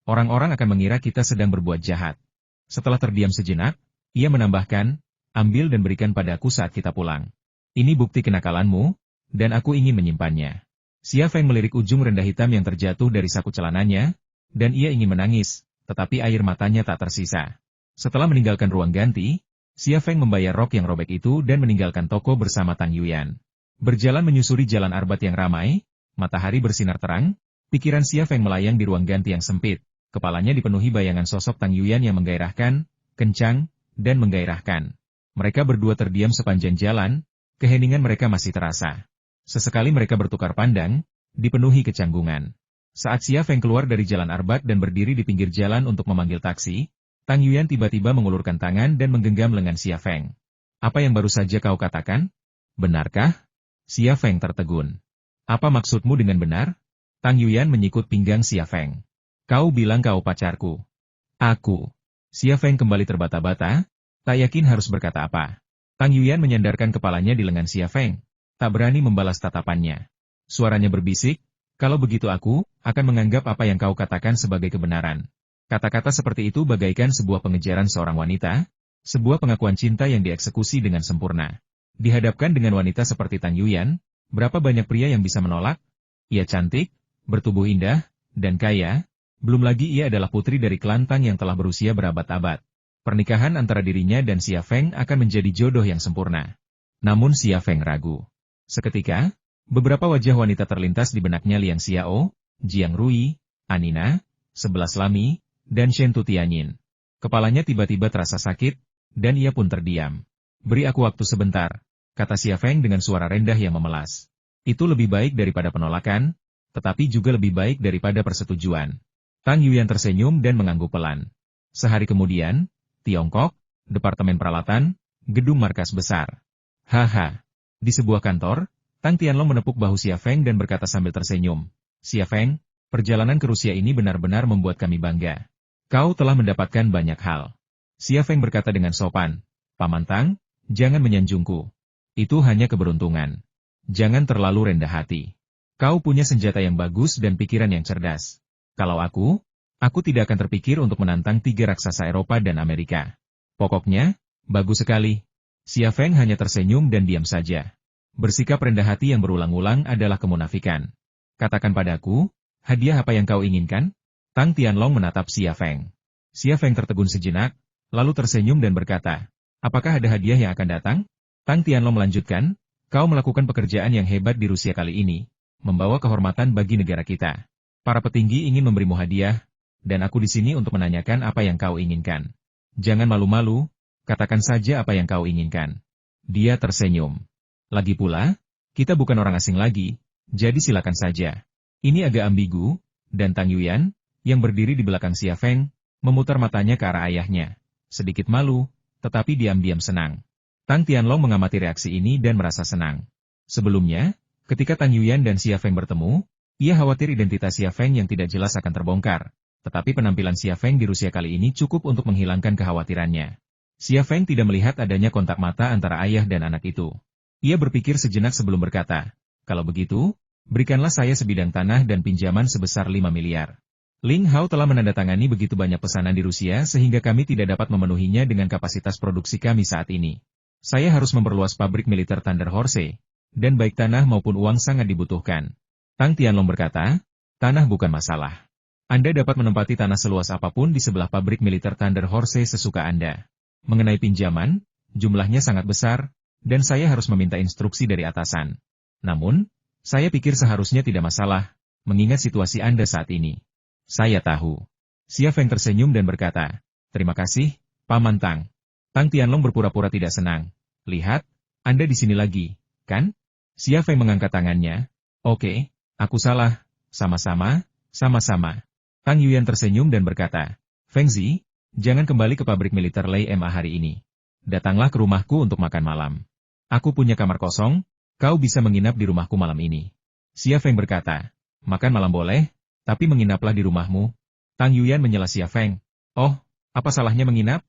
orang-orang akan mengira kita sedang berbuat jahat. Setelah terdiam sejenak, ia menambahkan, ambil dan berikan padaku saat kita pulang. Ini bukti kenakalanmu, dan aku ingin menyimpannya. Xia Feng melirik ujung rendah hitam yang terjatuh dari saku celananya, dan ia ingin menangis, tetapi air matanya tak tersisa. Setelah meninggalkan ruang ganti, Xia Feng membayar rok yang robek itu dan meninggalkan toko bersama Tang Yuyan. Berjalan menyusuri jalan Arbat yang ramai, matahari bersinar terang, pikiran Xia Feng melayang di ruang ganti yang sempit, kepalanya dipenuhi bayangan sosok Tang Yuyan yang menggairahkan, kencang, dan menggairahkan. Mereka berdua terdiam sepanjang jalan, keheningan mereka masih terasa. Sesekali mereka bertukar pandang, dipenuhi kecanggungan. Saat Xia Feng keluar dari jalan Arbat dan berdiri di pinggir jalan untuk memanggil taksi, Tang Yuyan tiba-tiba mengulurkan tangan dan menggenggam lengan Xia Feng. Apa yang baru saja kau katakan? Benarkah? Xia Feng tertegun. Apa maksudmu dengan benar? Tang Yuyan menyikut pinggang Xia Feng. Kau bilang kau pacarku. Aku. Xia Feng kembali terbata-bata, tak yakin harus berkata apa. Tang Yuyan menyandarkan kepalanya di lengan Xia Feng, tak berani membalas tatapannya. Suaranya berbisik, kalau begitu aku akan menganggap apa yang kau katakan sebagai kebenaran. Kata-kata seperti itu bagaikan sebuah pengejaran seorang wanita, sebuah pengakuan cinta yang dieksekusi dengan sempurna. Dihadapkan dengan wanita seperti Tang Yuyan, berapa banyak pria yang bisa menolak? Ia cantik, bertubuh indah, dan kaya, belum lagi ia adalah putri dari kelantang yang telah berusia berabad-abad. Pernikahan antara dirinya dan Xia Feng akan menjadi jodoh yang sempurna. Namun Xia Feng ragu. Seketika, beberapa wajah wanita terlintas di benaknya Liang Xiao, Jiang Rui, Anina, 11 Lami, dan Shen Tutianyin. Kepalanya tiba-tiba terasa sakit, dan ia pun terdiam. Beri aku waktu sebentar, kata Xia Feng dengan suara rendah yang memelas. Itu lebih baik daripada penolakan, tetapi juga lebih baik daripada persetujuan. Tang Yuyan tersenyum dan mengangguk pelan. Sehari kemudian, Tiongkok, Departemen Peralatan, gedung markas besar. Haha. Di sebuah kantor, Tang Tianlong menepuk bahu Xia Feng dan berkata sambil tersenyum. Xia Feng, perjalanan ke Rusia ini benar-benar membuat kami bangga. Kau telah mendapatkan banyak hal. Xia Feng berkata dengan sopan. Paman Tang, jangan menyanjungku. Itu hanya keberuntungan. Jangan terlalu rendah hati. Kau punya senjata yang bagus dan pikiran yang cerdas. Kalau aku tidak akan terpikir untuk menantang 3 raksasa Eropa dan Amerika. Pokoknya, bagus sekali. Xia Feng hanya tersenyum dan diam saja. Bersikap rendah hati yang berulang-ulang adalah kemunafikan. Katakan padaku, hadiah apa yang kau inginkan? Tang Tianlong menatap Xia Feng. Xia Feng tertegun sejenak, lalu tersenyum dan berkata, apakah ada hadiah yang akan datang? Tang Tianlong melanjutkan, kau melakukan pekerjaan yang hebat di Rusia kali ini, membawa kehormatan bagi negara kita. Para petinggi ingin memberimu hadiah, dan aku di sini untuk menanyakan apa yang kau inginkan. Jangan malu-malu, katakan saja apa yang kau inginkan. Dia tersenyum. Lagi pula, kita bukan orang asing lagi, jadi silakan saja. Ini agak ambigu, dan Tang Yuyan, yang berdiri di belakang Xia Feng, memutar matanya ke arah ayahnya. Sedikit malu, tetapi diam-diam senang. Tang Tianlong mengamati reaksi ini dan merasa senang. Sebelumnya, ketika Tang Yuyan dan Xia Feng bertemu, ia khawatir identitas Xia Feng yang tidak jelas akan terbongkar. Tetapi penampilan Xia Feng di Rusia kali ini cukup untuk menghilangkan kekhawatirannya. Xia Feng tidak melihat adanya kontak mata antara ayah dan anak itu. Ia berpikir sejenak sebelum berkata, kalau begitu, berikanlah saya sebidang tanah dan pinjaman sebesar 5 miliar. Ling Hao telah menandatangani begitu banyak pesanan di Rusia sehingga kami tidak dapat memenuhinya dengan kapasitas produksi kami saat ini. Saya harus memperluas pabrik militer Thunder Horse, dan baik tanah maupun uang sangat dibutuhkan. Tang Tianlong berkata, tanah bukan masalah. Anda dapat menempati tanah seluas apapun di sebelah pabrik militer Thunder Horse sesuka Anda. Mengenai pinjaman, jumlahnya sangat besar, dan saya harus meminta instruksi dari atasan. Namun, saya pikir seharusnya tidak masalah, mengingat situasi Anda saat ini. Saya tahu. Xia Feng tersenyum dan berkata, terima kasih, Paman Tang. Tang Tianlong berpura-pura tidak senang. Lihat, Anda di sini lagi, kan? Xia Feng mengangkat tangannya. Oke, aku salah. Sama-sama, sama-sama. Tang Yuyan tersenyum dan berkata, Feng Zi, jangan kembali ke pabrik militer Lei Ma hari ini. Datanglah ke rumahku untuk makan malam. Aku punya kamar kosong, kau bisa menginap di rumahku malam ini. Xia Feng berkata, makan malam boleh, tapi menginaplah di rumahmu. Tang Yuyan menyela Xia Feng. Oh, apa salahnya menginap?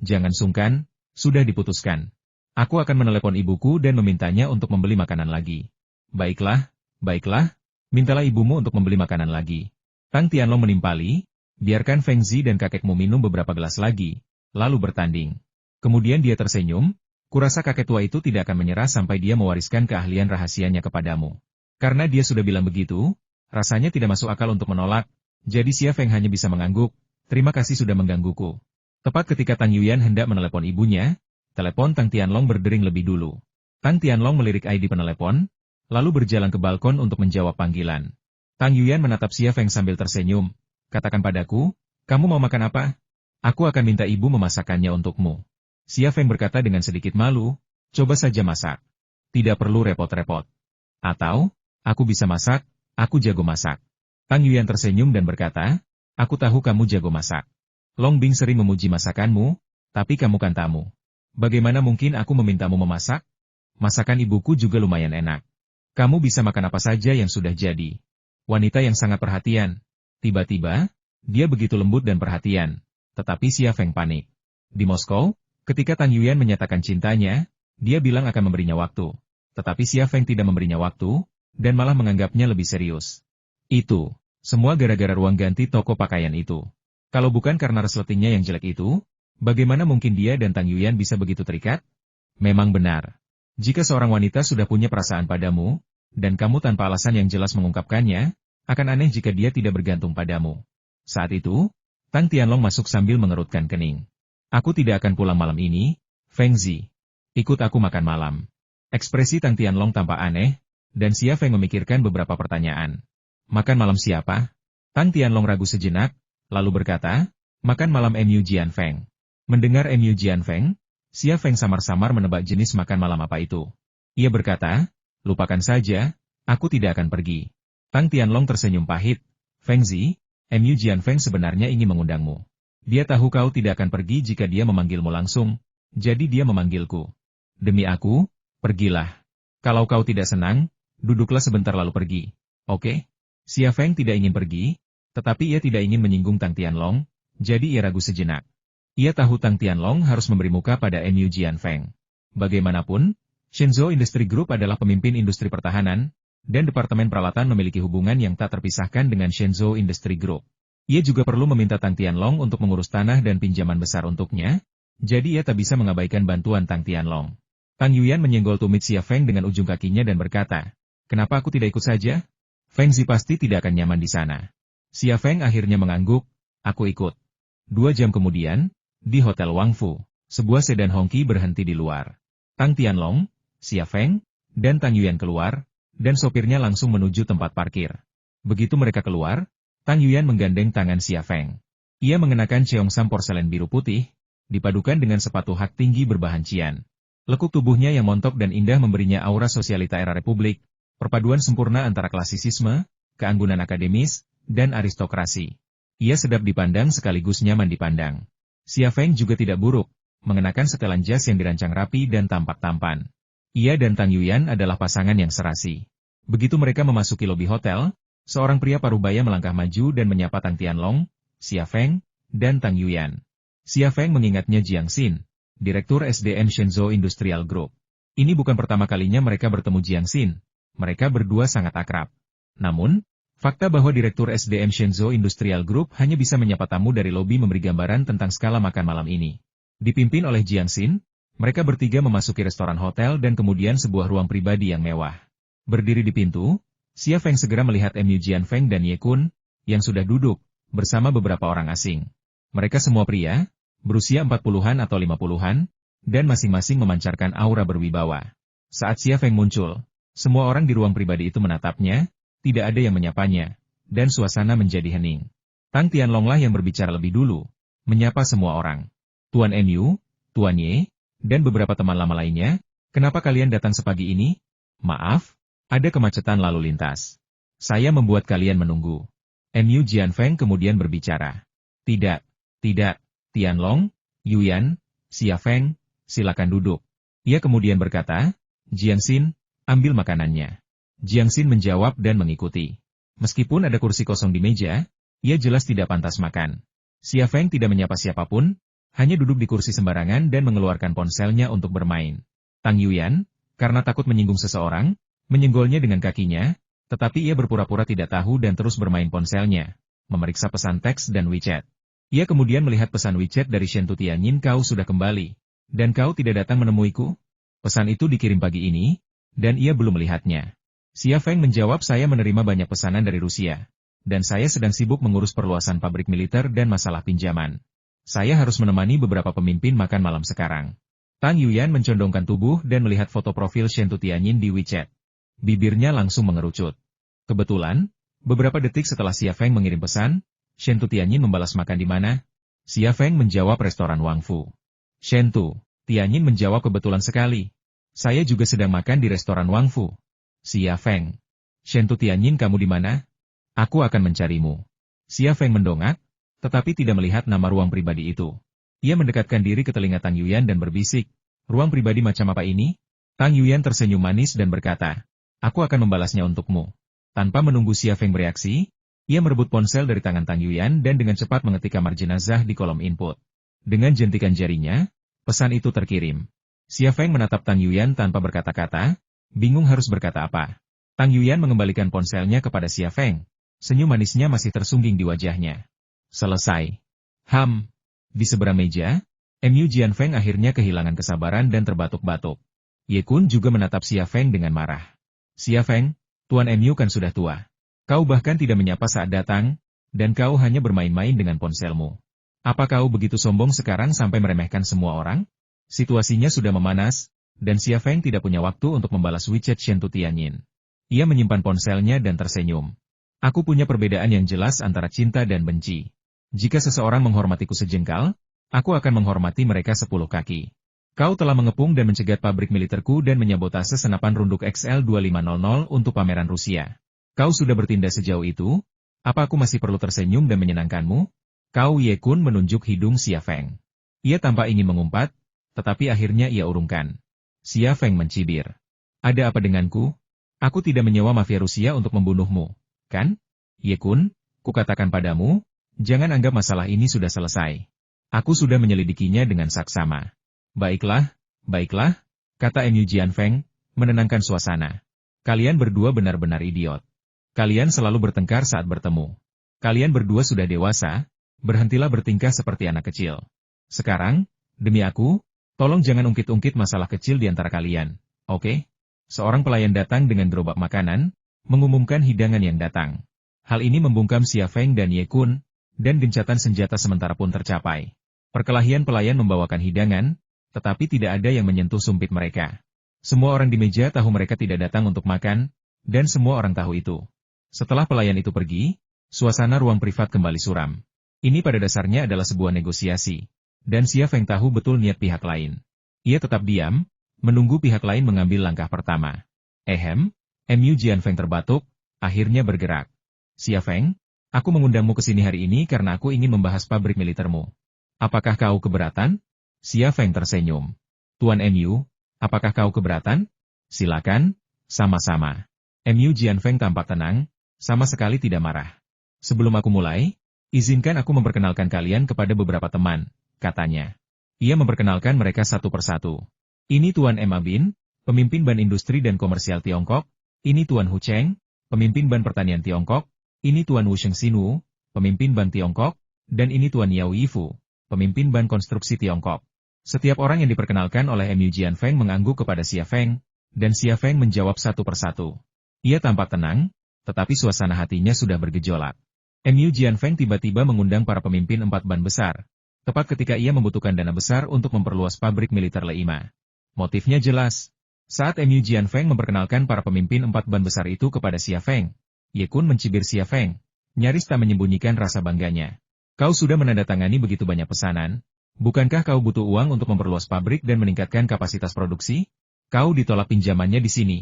Jangan sungkan, sudah diputuskan. Aku akan menelepon ibuku dan memintanya untuk membeli makanan lagi. Baiklah, baiklah, mintalah ibumu untuk membeli makanan lagi. Tang Tianlong menimpali, biarkan Feng Zi dan kakekmu minum beberapa gelas lagi, lalu bertanding. Kemudian dia tersenyum, kurasa kakek tua itu tidak akan menyerah sampai dia mewariskan keahlian rahasianya kepadamu. Karena dia sudah bilang begitu, rasanya tidak masuk akal untuk menolak, jadi Xia Feng hanya bisa mengangguk, terima kasih sudah menggangguku. Tepat ketika Tang Yuyan hendak menelepon ibunya, telepon Tang Tianlong berdering lebih dulu. Tang Tianlong melirik ID penelepon, lalu berjalan ke balkon untuk menjawab panggilan. Tang Yuyan menatap Xia Feng sambil tersenyum. Katakan padaku, kamu mau makan apa? Aku akan minta ibu memasakkannya untukmu. Xia Feng berkata dengan sedikit malu, coba saja masak. Tidak perlu repot-repot. Atau, aku bisa masak, aku jago masak. Tang Yuyan tersenyum dan berkata, aku tahu kamu jago masak. Long Bing sering memuji masakanmu, tapi kamu kan tamu. Bagaimana mungkin aku memintamu memasak? Masakan ibuku juga lumayan enak. Kamu bisa makan apa saja yang sudah jadi. Wanita yang sangat perhatian. Tiba-tiba, dia begitu lembut dan perhatian. Tetapi Xia Feng panik. Di Moskow, ketika Tang Yuyan menyatakan cintanya, dia bilang akan memberinya waktu. Tetapi Xia Feng tidak memberinya waktu, dan malah menganggapnya lebih serius. Itu, semua gara-gara ruang ganti toko pakaian itu. Kalau bukan karena resletingnya yang jelek itu, bagaimana mungkin dia dan Tang Yuyan bisa begitu terikat? Memang benar. Jika seorang wanita sudah punya perasaan padamu, dan kamu tanpa alasan yang jelas mengungkapkannya, akan aneh jika dia tidak bergantung padamu. Saat itu, Tang Tianlong masuk sambil mengerutkan kening. Aku tidak akan pulang malam ini, Feng Zi. Ikut aku makan malam. Ekspresi Tang Tianlong tampak aneh, dan Xia Feng memikirkan beberapa pertanyaan. Makan malam siapa? Tang Tianlong ragu sejenak, lalu berkata, makan malam Mu Jianfeng. Mendengar Mu Jianfeng, Xia Feng samar-samar menebak jenis makan malam apa itu. Ia berkata, lupakan saja, aku tidak akan pergi. Tang Tianlong tersenyum pahit. Feng Zi, Mu Jianfeng sebenarnya ingin mengundangmu. Dia tahu kau tidak akan pergi jika dia memanggilmu langsung, jadi dia memanggilku. Demi aku, pergilah. Kalau kau tidak senang, duduklah sebentar lalu pergi. Oke? Xia Feng tidak ingin pergi, tetapi ia tidak ingin menyinggung Tang Tianlong, jadi ia ragu sejenak. Ia tahu Tang Tianlong harus memberi muka pada Mu Jianfeng. Bagaimanapun, Shenzhou Industry Group adalah pemimpin industri pertahanan, dan Departemen Peralatan memiliki hubungan yang tak terpisahkan dengan Shenzhou Industry Group. Ia juga perlu meminta Tang Tianlong untuk mengurus tanah dan pinjaman besar untuknya, jadi ia tak bisa mengabaikan bantuan Tang Tianlong. Tang Yuyan menyenggol tumit Xia Feng dengan ujung kakinya dan berkata, kenapa aku tidak ikut saja? Feng Zi pasti tidak akan nyaman di sana. Xia Feng akhirnya mengangguk, aku ikut. 2 jam kemudian, di Hotel Wang Fu, sebuah sedan Hongqi berhenti di luar. Tang Tianlong, Xia Feng, dan Tang Yuyan keluar, dan sopirnya langsung menuju tempat parkir. Begitu mereka keluar, Tang Yuyan menggandeng tangan Xia Feng. Ia mengenakan Cheongsam porselen biru putih, dipadukan dengan sepatu hak tinggi berbahan cian. Lekuk tubuhnya yang montok dan indah memberinya aura sosialita era Republik, perpaduan sempurna antara klasisisme, keanggunan akademis, dan aristokrasi. Ia sedap dipandang sekaligus nyaman dipandang. Xia Feng juga tidak buruk, mengenakan setelan jas yang dirancang rapi dan tampak tampan. Ia dan Tang Yuyan adalah pasangan yang serasi. Begitu mereka memasuki lobi hotel, seorang pria parubaya melangkah maju dan menyapa Tang Tianlong, Xia Feng, dan Tang Yuyan. Xia Feng mengingatnya Jiang Xin, Direktur SDM Shenzhou Industrial Group. Ini bukan pertama kalinya mereka bertemu Jiang Xin. Mereka berdua sangat akrab. Namun, fakta bahwa Direktur SDM Shenzhou Industrial Group hanya bisa menyapa tamu dari lobi memberi gambaran tentang skala makan malam ini. Dipimpin oleh Jiang Xin, mereka bertiga memasuki restoran hotel dan kemudian sebuah ruang pribadi yang mewah. Berdiri di pintu, Xia Feng segera melihat Mu Jianfeng dan Ye Kun, yang sudah duduk, bersama beberapa orang asing. Mereka semua pria, berusia 40-an atau 50-an, dan masing-masing memancarkan aura berwibawa. Saat Xia Feng muncul, semua orang di ruang pribadi itu menatapnya, tidak ada yang menyapanya, dan suasana menjadi hening. Tang Tianlonglah yang berbicara lebih dulu, menyapa semua orang. Tuan Mu, Tuan Ye, dan beberapa teman lama lainnya, kenapa kalian datang sepagi ini? Maaf, ada kemacetan lalu lintas. Saya membuat kalian menunggu. Mu Jianfeng kemudian berbicara. Tidak, Tianlong, Yuyan, Xia Feng, silakan duduk. Ia kemudian berkata, Jiang Xin, ambil makanannya. Jiang Xin menjawab dan mengikuti. Meskipun ada kursi kosong di meja, ia jelas tidak pantas makan. Xia Feng tidak menyapa siapapun, hanya duduk di kursi sembarangan dan mengeluarkan ponselnya untuk bermain. Tang Yuyan, karena takut menyinggung seseorang, menyenggolnya dengan kakinya, tetapi ia berpura-pura tidak tahu dan terus bermain ponselnya, memeriksa pesan teks dan WeChat. Ia kemudian melihat pesan WeChat dari Shentu Tianyin, kau sudah kembali, dan kau tidak datang menemuiku? Pesan itu dikirim pagi ini, dan ia belum melihatnya. Xia Feng menjawab, saya menerima banyak pesanan dari Rusia, dan saya sedang sibuk mengurus perluasan pabrik militer dan masalah pinjaman. Saya harus menemani beberapa pemimpin makan malam sekarang. Tang Yuyan mencondongkan tubuh dan melihat foto profil Shentu Tianyin di WeChat. Bibirnya langsung mengerucut. Kebetulan, beberapa detik setelah Xia Feng mengirim pesan, Shentu Tianyin membalas, makan di mana? Xia Feng menjawab, restoran Wang Fu. Shentu Tianyin menjawab, kebetulan sekali. Saya juga sedang makan di restoran Wang Fu. Xia Feng. Shentu Tianyin, kamu di mana? Aku akan mencarimu. Xia Feng mendongak, tetapi tidak melihat nama ruang pribadi itu. Ia mendekatkan diri ke telinga Tang Yuyan dan berbisik, ruang pribadi macam apa ini? Tang Yuyan tersenyum manis dan berkata, aku akan membalasnya untukmu. Tanpa menunggu Xia Feng bereaksi, ia merebut ponsel dari tangan Tang Yuyan dan dengan cepat mengetik kamar jenazah di kolom input. Dengan jentikan jarinya, pesan itu terkirim. Xia Feng menatap Tang Yuyan tanpa berkata-kata, bingung harus berkata apa. Tang Yuyan mengembalikan ponselnya kepada Xia Feng. Senyum manisnya masih tersungging di wajahnya. Selesai. Di seberang meja, Mu Jianfeng akhirnya kehilangan kesabaran dan terbatuk-batuk. Ye Kun juga menatap Xia Feng dengan marah. Xia Feng, Tuan Mu kan sudah tua. Kau bahkan tidak menyapa saat datang, dan kau hanya bermain-main dengan ponselmu. Apa kau begitu sombong sekarang sampai meremehkan semua orang? Situasinya sudah memanas, dan Xia Feng tidak punya waktu untuk membalas WeChat Shentu Tianyin. Ia menyimpan ponselnya dan tersenyum. Aku punya perbedaan yang jelas antara cinta dan benci. Jika seseorang menghormatiku sejengkal, aku akan menghormati mereka 10 kaki. Kau telah mengepung dan mencegat pabrik militerku dan menyabotase senapan runduk XL-2500 untuk pameran Rusia. Kau sudah bertindak sejauh itu? Apa aku masih perlu tersenyum dan menyenangkanmu? Kau, Ye Kun menunjuk hidung Xia Feng. Ia tampak ingin mengumpat, tetapi akhirnya ia urungkan. Xia Feng mencibir. Ada apa denganku? Aku tidak menyewa mafia Rusia untuk membunuhmu, kan? Ye Kun, kukatakan padamu, jangan anggap masalah ini sudah selesai. Aku sudah menyelidikinya dengan saksama. Baiklah, kata Mu Jianfeng, menenangkan suasana. Kalian berdua benar-benar idiot. Kalian selalu bertengkar saat bertemu. Kalian berdua sudah dewasa, berhentilah bertingkah seperti anak kecil. Sekarang, demi aku, tolong jangan ungkit-ungkit masalah kecil di antara kalian, oke? Seorang pelayan datang dengan gerobak makanan, mengumumkan hidangan yang datang. Hal ini membungkam Xia Feng dan Ye Kun, dan gencatan senjata sementara pun tercapai. Perkelahian pelayan membawakan hidangan, tetapi tidak ada yang menyentuh sumpit mereka. Semua orang di meja tahu mereka tidak datang untuk makan, dan semua orang tahu itu. Setelah pelayan itu pergi, suasana ruang privat kembali suram. Ini pada dasarnya adalah sebuah negosiasi, dan Xia Feng tahu betul niat pihak lain. Ia tetap diam, menunggu pihak lain mengambil langkah pertama. Mu Jianfeng terbatuk, akhirnya bergerak. Xia Feng, aku mengundangmu ke sini hari ini karena aku ingin membahas pabrik militermu. Apakah kau keberatan? Xia Feng tersenyum. Tuan Mu, apakah kau keberatan? Silakan, sama-sama. Mu Jianfeng tampak tenang, sama sekali tidak marah. Sebelum aku mulai, izinkan aku memperkenalkan kalian kepada beberapa teman, katanya. Ia memperkenalkan mereka satu persatu. Ini Tuan Ma Bin, pemimpin Ban Industri dan Komersial Tiongkok. Ini Tuan Hu Cheng, pemimpin Ban Pertanian Tiongkok. Ini Tuan Wu Shengxinwu, pemimpin Ban Tiongkok. Dan ini Tuan Yao Yifu, pemimpin Ban Konstruksi Tiongkok. Setiap orang yang diperkenalkan oleh Mu Jianfeng mengangguk kepada Xia Feng, dan Xia Feng menjawab satu persatu. Ia tampak tenang, tetapi suasana hatinya sudah bergejolak. Mu Jianfeng tiba-tiba mengundang para pemimpin 4 ban besar, tepat ketika ia membutuhkan dana besar untuk memperluas pabrik militer Le-5. Motifnya jelas. Saat Mu Jianfeng memperkenalkan para pemimpin 4 ban besar itu kepada Xia Feng, Ye Kun mencibir Xia Feng, nyaris tak menyembunyikan rasa bangganya. Kau sudah menandatangani begitu banyak pesanan, bukankah kau butuh uang untuk memperluas pabrik dan meningkatkan kapasitas produksi? Kau ditolak pinjamannya di sini.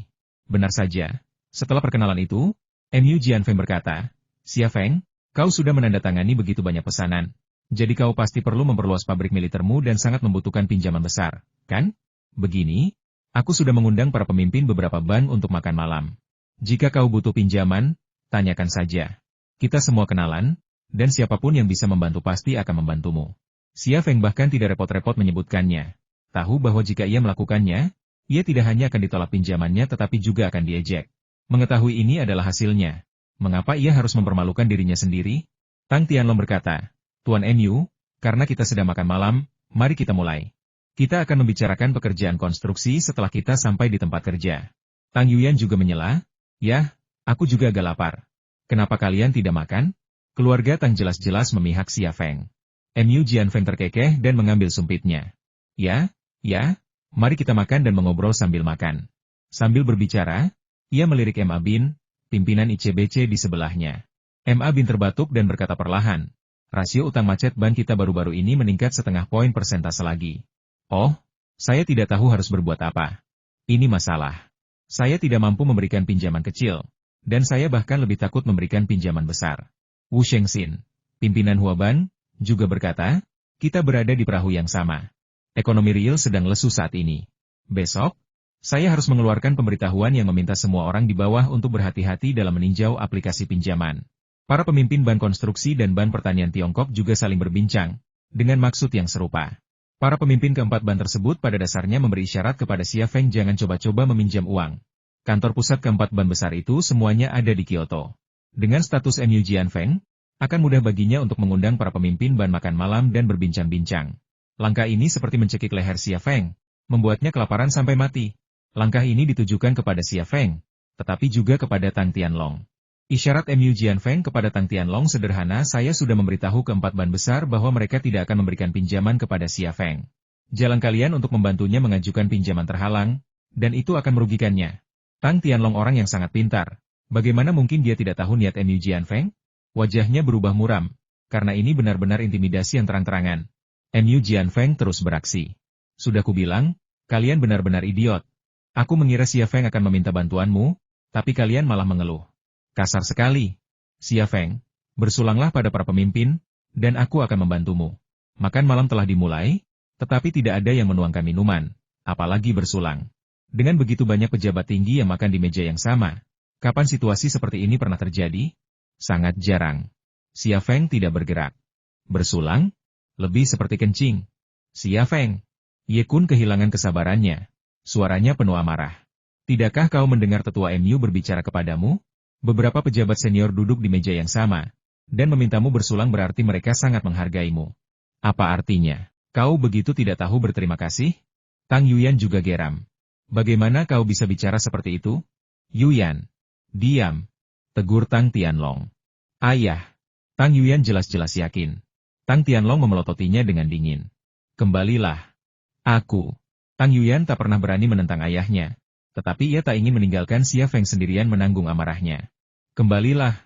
Benar saja. Setelah perkenalan itu, Mu Jianfeng berkata, Xia Feng, kau sudah menandatangani begitu banyak pesanan, jadi kau pasti perlu memperluas pabrik militermu dan sangat membutuhkan pinjaman besar, kan? Begini, aku sudah mengundang para pemimpin beberapa ban untuk makan malam. Jika kau butuh pinjaman, tanyakan saja. Kita semua kenalan, dan siapapun yang bisa membantu pasti akan membantumu. Xia Feng bahkan tidak repot-repot menyebutkannya. Tahu bahwa jika ia melakukannya, Ia tidak hanya akan ditolak pinjamannya tetapi juga akan diejek. Mengetahui ini adalah hasilnya. Mengapa ia harus mempermalukan dirinya sendiri? Tang Tianlong berkata, Tuan MU, karena kita sedang makan malam, mari kita mulai. Kita akan membicarakan pekerjaan konstruksi setelah kita sampai di tempat kerja. Tang Yuyan juga menyela, Yah, aku juga agak lapar. Kenapa kalian tidak makan? Keluarga Tang jelas-jelas memihak Xia Feng. MU Jianfeng terkekeh dan mengambil sumpitnya. Ya, mari kita makan dan mengobrol sambil makan. Sambil berbicara, ia melirik Ma Bin, pimpinan ICBC di sebelahnya. Ma Bin terbatuk dan berkata perlahan, rasio utang macet bank kita baru-baru ini meningkat 0,5 poin persentase lagi. Oh, saya tidak tahu harus berbuat apa. Ini masalah. Saya tidak mampu memberikan pinjaman kecil, dan saya bahkan lebih takut memberikan pinjaman besar. Wu Shengxin, pimpinan Huaban, juga berkata, kita berada di perahu yang sama. Ekonomi real sedang lesu saat ini. Besok, saya harus mengeluarkan pemberitahuan yang meminta semua orang di bawah untuk berhati-hati dalam meninjau aplikasi pinjaman. Para pemimpin Ban Konstruksi dan Ban Pertanian Tiongkok juga saling berbincang, dengan maksud yang serupa. Para pemimpin keempat ban tersebut pada dasarnya memberi isyarat kepada Xia Feng jangan coba-coba meminjam uang. Kantor pusat keempat ban besar itu semuanya ada di Kyoto. Dengan status MU Jianfeng, akan mudah baginya untuk mengundang para pemimpin ban makan malam dan berbincang-bincang. Langkah ini seperti mencekik leher Xia Feng, membuatnya kelaparan sampai mati. Langkah ini ditujukan kepada Xia Feng, tetapi juga kepada Tang Tianlong. Isyarat MU Jianfeng kepada Tang Tianlong sederhana, saya sudah memberitahu keempat ban besar bahwa mereka tidak akan memberikan pinjaman kepada Xia Feng. Jalan kalian untuk membantunya mengajukan pinjaman terhalang, dan itu akan merugikannya. Tang Tianlong orang yang sangat pintar. Bagaimana mungkin dia tidak tahu niat MU Jianfeng? Wajahnya berubah muram, karena ini benar-benar intimidasi yang terang-terangan. MU Jianfeng terus beraksi. Sudah kubilang, kalian benar-benar idiot. Aku mengira Xia Feng akan meminta bantuanmu, tapi kalian malah mengeluh. Kasar sekali. Xia Feng, bersulanglah pada para pemimpin, dan aku akan membantumu. Makan malam telah dimulai, tetapi tidak ada yang menuangkan minuman, apalagi bersulang. Dengan begitu banyak pejabat tinggi yang makan di meja yang sama, kapan situasi seperti ini pernah terjadi? Sangat jarang. Xia Feng tidak bergerak. Bersulang? Lebih seperti kencing. Xia Feng. Ye Kun kehilangan kesabarannya. Suaranya penuh amarah. Tidakkah kau mendengar tetua MU berbicara kepadamu? Beberapa pejabat senior duduk di meja yang sama, dan memintamu bersulang berarti mereka sangat menghargaimu. Apa artinya? Kau begitu tidak tahu berterima kasih? Tang Yuyan juga geram. Bagaimana kau bisa bicara seperti itu? Yuyan. Diam. Tegur Tang Tianlong. Ayah. Tang Yuyan jelas-jelas yakin. Tang Tianlong memelototinya dengan dingin. Kembalilah. Aku. Tang Yuyan tak pernah berani menentang ayahnya, tetapi ia tak ingin meninggalkan Xia Feng sendirian menanggung amarahnya. Kembalilah.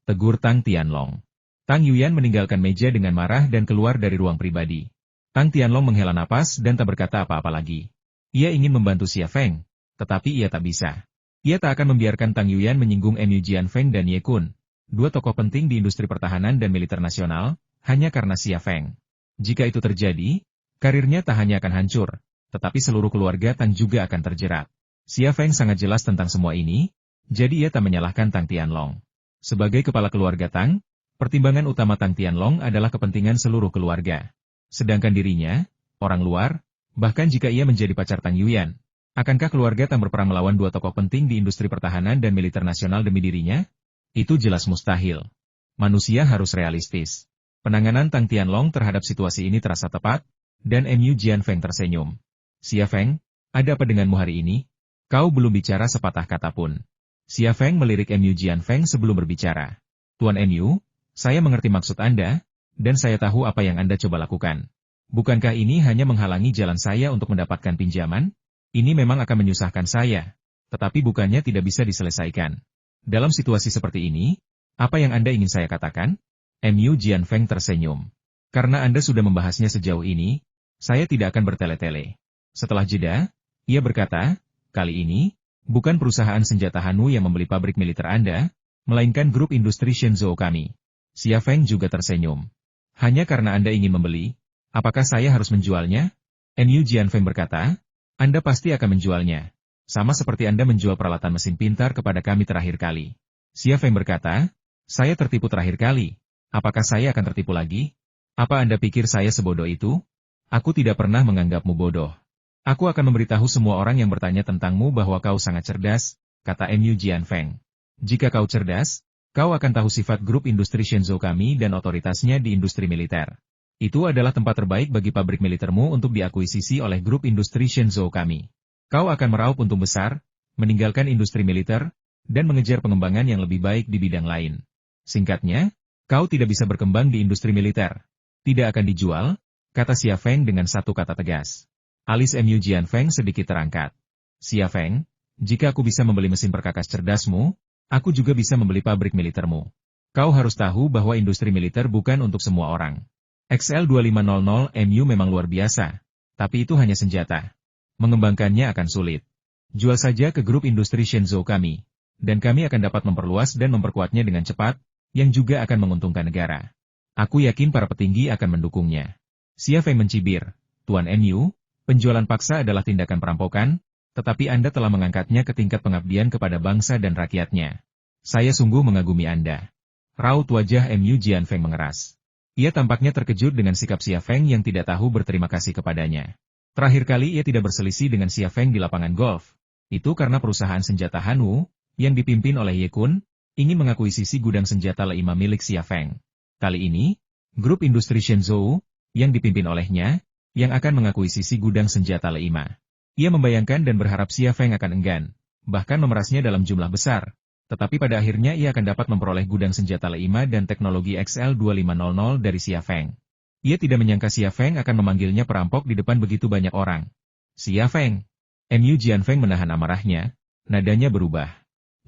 Tegur Tang Tianlong. Tang Yuyan meninggalkan meja dengan marah dan keluar dari ruang pribadi. Tang Tianlong menghela napas dan tak berkata apa-apa lagi. Ia ingin membantu Xia Feng, tetapi ia tak bisa. Ia tak akan membiarkan Tang Yuyan menyinggung MU Jianfeng dan Ye Kun, dua tokoh penting di industri pertahanan dan militer nasional, hanya karena Xia Feng. Jika itu terjadi, karirnya tak hanya akan hancur, tetapi seluruh keluarga Tang juga akan terjerat. Xia Feng sangat jelas tentang semua ini, jadi ia tak menyalahkan Tang Tianlong. Sebagai kepala keluarga Tang, pertimbangan utama Tang Tianlong adalah kepentingan seluruh keluarga. Sedangkan dirinya, orang luar, bahkan jika ia menjadi pacar Tang Yuyan, akankah keluarga Tang berperang melawan dua tokoh penting di industri pertahanan dan militer nasional demi dirinya? Itu jelas mustahil. Manusia harus realistis. Penanganan Tang Tianlong terhadap situasi ini terasa tepat, dan MU Jianfeng tersenyum. Xia Feng, ada apa denganmu hari ini? Kau belum bicara sepatah kata pun. Xia Feng melirik MU Jianfeng sebelum berbicara. Tuan MU, saya mengerti maksud Anda, dan saya tahu apa yang Anda coba lakukan. Bukankah ini hanya menghalangi jalan saya untuk mendapatkan pinjaman? Ini memang akan menyusahkan saya, tetapi bukannya tidak bisa diselesaikan. Dalam situasi seperti ini, apa yang Anda ingin saya katakan? MU Jianfeng tersenyum. Karena Anda sudah membahasnya sejauh ini, saya tidak akan bertele-tele. Setelah jeda, ia berkata, kali ini, bukan perusahaan senjata Hanu yang membeli pabrik militer Anda, melainkan grup industri Shenzhou kami. Xia Feng juga tersenyum. Hanya karena Anda ingin membeli, apakah saya harus menjualnya? MU Jianfeng berkata, Anda pasti akan menjualnya. Sama seperti Anda menjual peralatan mesin pintar kepada kami terakhir kali. Xia Feng berkata, saya tertipu terakhir kali. Apakah saya akan tertipu lagi? Apa Anda pikir saya sebodoh itu? Aku tidak pernah menganggapmu bodoh. Aku akan memberitahu semua orang yang bertanya tentangmu bahwa kau sangat cerdas, kata Mu Jianfeng. Jika kau cerdas, kau akan tahu sifat grup industri Shenzhou kami dan otoritasnya di industri militer. Itu adalah tempat terbaik bagi pabrik militermu untuk diakuisisi oleh grup industri Shenzhou kami. Kau akan meraup untung besar, meninggalkan industri militer, dan mengejar pengembangan yang lebih baik di bidang lain. Singkatnya, kau tidak bisa berkembang di industri militer. Tidak akan dijual, kata Xia Feng dengan satu kata tegas. Alis Mu Jianfeng sedikit terangkat. Xia Feng, jika aku bisa membeli mesin perkakas cerdasmu, aku juga bisa membeli pabrik militermu. Kau harus tahu bahwa industri militer bukan untuk semua orang. XL2500 MU memang luar biasa, tapi itu hanya senjata. Mengembangkannya akan sulit. Jual saja ke grup industri Shenzhou kami, dan kami akan dapat memperluas dan memperkuatnya dengan cepat, yang juga akan menguntungkan negara. Aku yakin para petinggi akan mendukungnya. Xia Feng mencibir, Tuan Mu, penjualan paksa adalah tindakan perampokan, tetapi Anda telah mengangkatnya ke tingkat pengabdian kepada bangsa dan rakyatnya. Saya sungguh mengagumi Anda. Raut wajah Mu Jianfeng mengeras. Ia tampaknya terkejut dengan sikap Xia Feng yang tidak tahu berterima kasih kepadanya. Terakhir kali ia tidak berselisih dengan Xia Feng di lapangan golf. Itu karena perusahaan senjata Hanwu, yang dipimpin oleh Ye Kun, ingin mengakuisisi gudang senjata Le-5 milik Xia Feng. Kali ini, grup industri Shenzhou, yang dipimpin olehnya, yang akan mengakuisisi gudang senjata Le-5. Ia membayangkan dan berharap Xia Feng akan enggan, bahkan memerasnya dalam jumlah besar, tetapi pada akhirnya ia akan dapat memperoleh gudang senjata Le-5 dan teknologi XL2500 dari Xia Feng. Ia tidak menyangka Xia Feng akan memanggilnya perampok di depan begitu banyak orang. Xia Feng. Mu Jianfeng menahan amarahnya, nadanya berubah.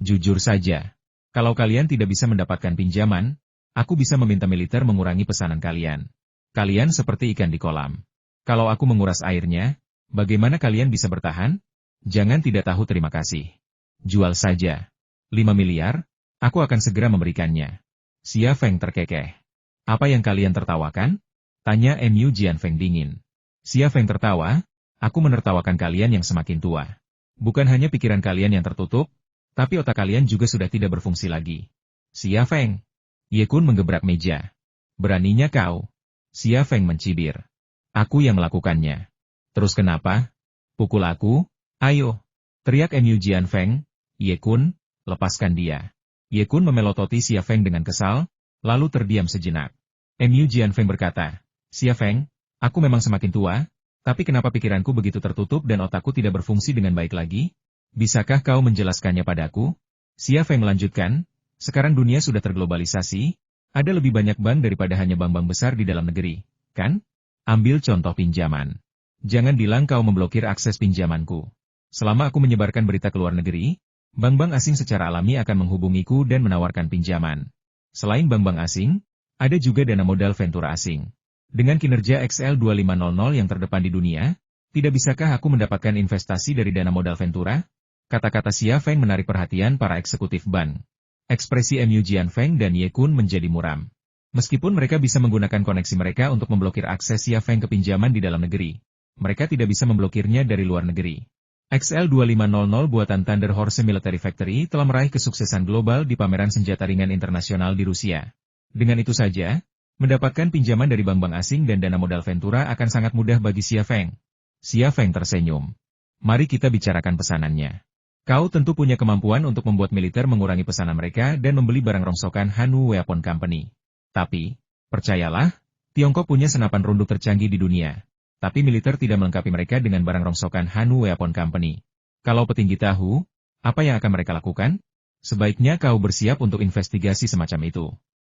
Jujur saja, kalau kalian tidak bisa mendapatkan pinjaman, aku bisa meminta militer mengurangi pesanan kalian. Kalian seperti ikan di kolam. Kalau aku menguras airnya, bagaimana kalian bisa bertahan? Jangan tidak tahu terima kasih. Jual saja. 5 miliar, aku akan segera memberikannya. Xia Feng terkekeh. Apa yang kalian tertawakan? Tanya Mu Jianfeng dingin. Xia Feng tertawa, aku menertawakan kalian yang semakin tua. Bukan hanya pikiran kalian yang tertutup, tapi otak kalian juga sudah tidak berfungsi lagi. Xia Feng. Ye Kun menggebrak meja. Beraninya kau. Xia Feng mencibir. Aku yang melakukannya. Terus kenapa? Pukul aku, ayo. Teriak Mu Jianfeng. Ye Kun, lepaskan dia. Ye Kun memelototi Xia Feng dengan kesal, lalu terdiam sejenak. Mu Jianfeng berkata, Xia Feng, aku memang semakin tua, tapi kenapa pikiranku begitu tertutup dan otakku tidak berfungsi dengan baik lagi? Bisakah kau menjelaskannya padaku? Xia Feng melanjutkan, sekarang dunia sudah terglobalisasi, ada lebih banyak bank daripada hanya bank-bank besar di dalam negeri, kan? Ambil contoh pinjaman. Jangan bilang kau memblokir akses pinjamanku. Selama aku menyebarkan berita ke luar negeri, bank-bank asing secara alami akan menghubungiku dan menawarkan pinjaman. Selain bank-bank asing, ada juga dana modal ventura asing. Dengan kinerja XL2500 yang terdepan di dunia, tidak bisakah aku mendapatkan investasi dari dana modal ventura? Kata-kata Xia Feng menarik perhatian para eksekutif bank. Ekspresi Mu Jianfeng dan Ye Kun menjadi muram. Meskipun mereka bisa menggunakan koneksi mereka untuk memblokir akses Xia Feng ke pinjaman di dalam negeri, mereka tidak bisa memblokirnya dari luar negeri. XL2500 buatan Thunder Horse Military Factory telah meraih kesuksesan global di pameran senjata ringan internasional di Rusia. Dengan itu saja, mendapatkan pinjaman dari bank-bank asing dan dana modal ventura akan sangat mudah bagi Xia Feng. Xia Feng tersenyum. Mari kita bicarakan pesanannya. Kau tentu punya kemampuan untuk membuat militer mengurangi pesanan mereka dan membeli barang rongsokan Hanwu Weapon Company. Tapi, percayalah, Tiongkok punya senapan runduk tercanggih di dunia. Tapi militer tidak melengkapi mereka dengan barang rongsokan Hanwu Weapon Company. Kalau petinggi tahu, apa yang akan mereka lakukan? Sebaiknya kau bersiap untuk investigasi semacam itu.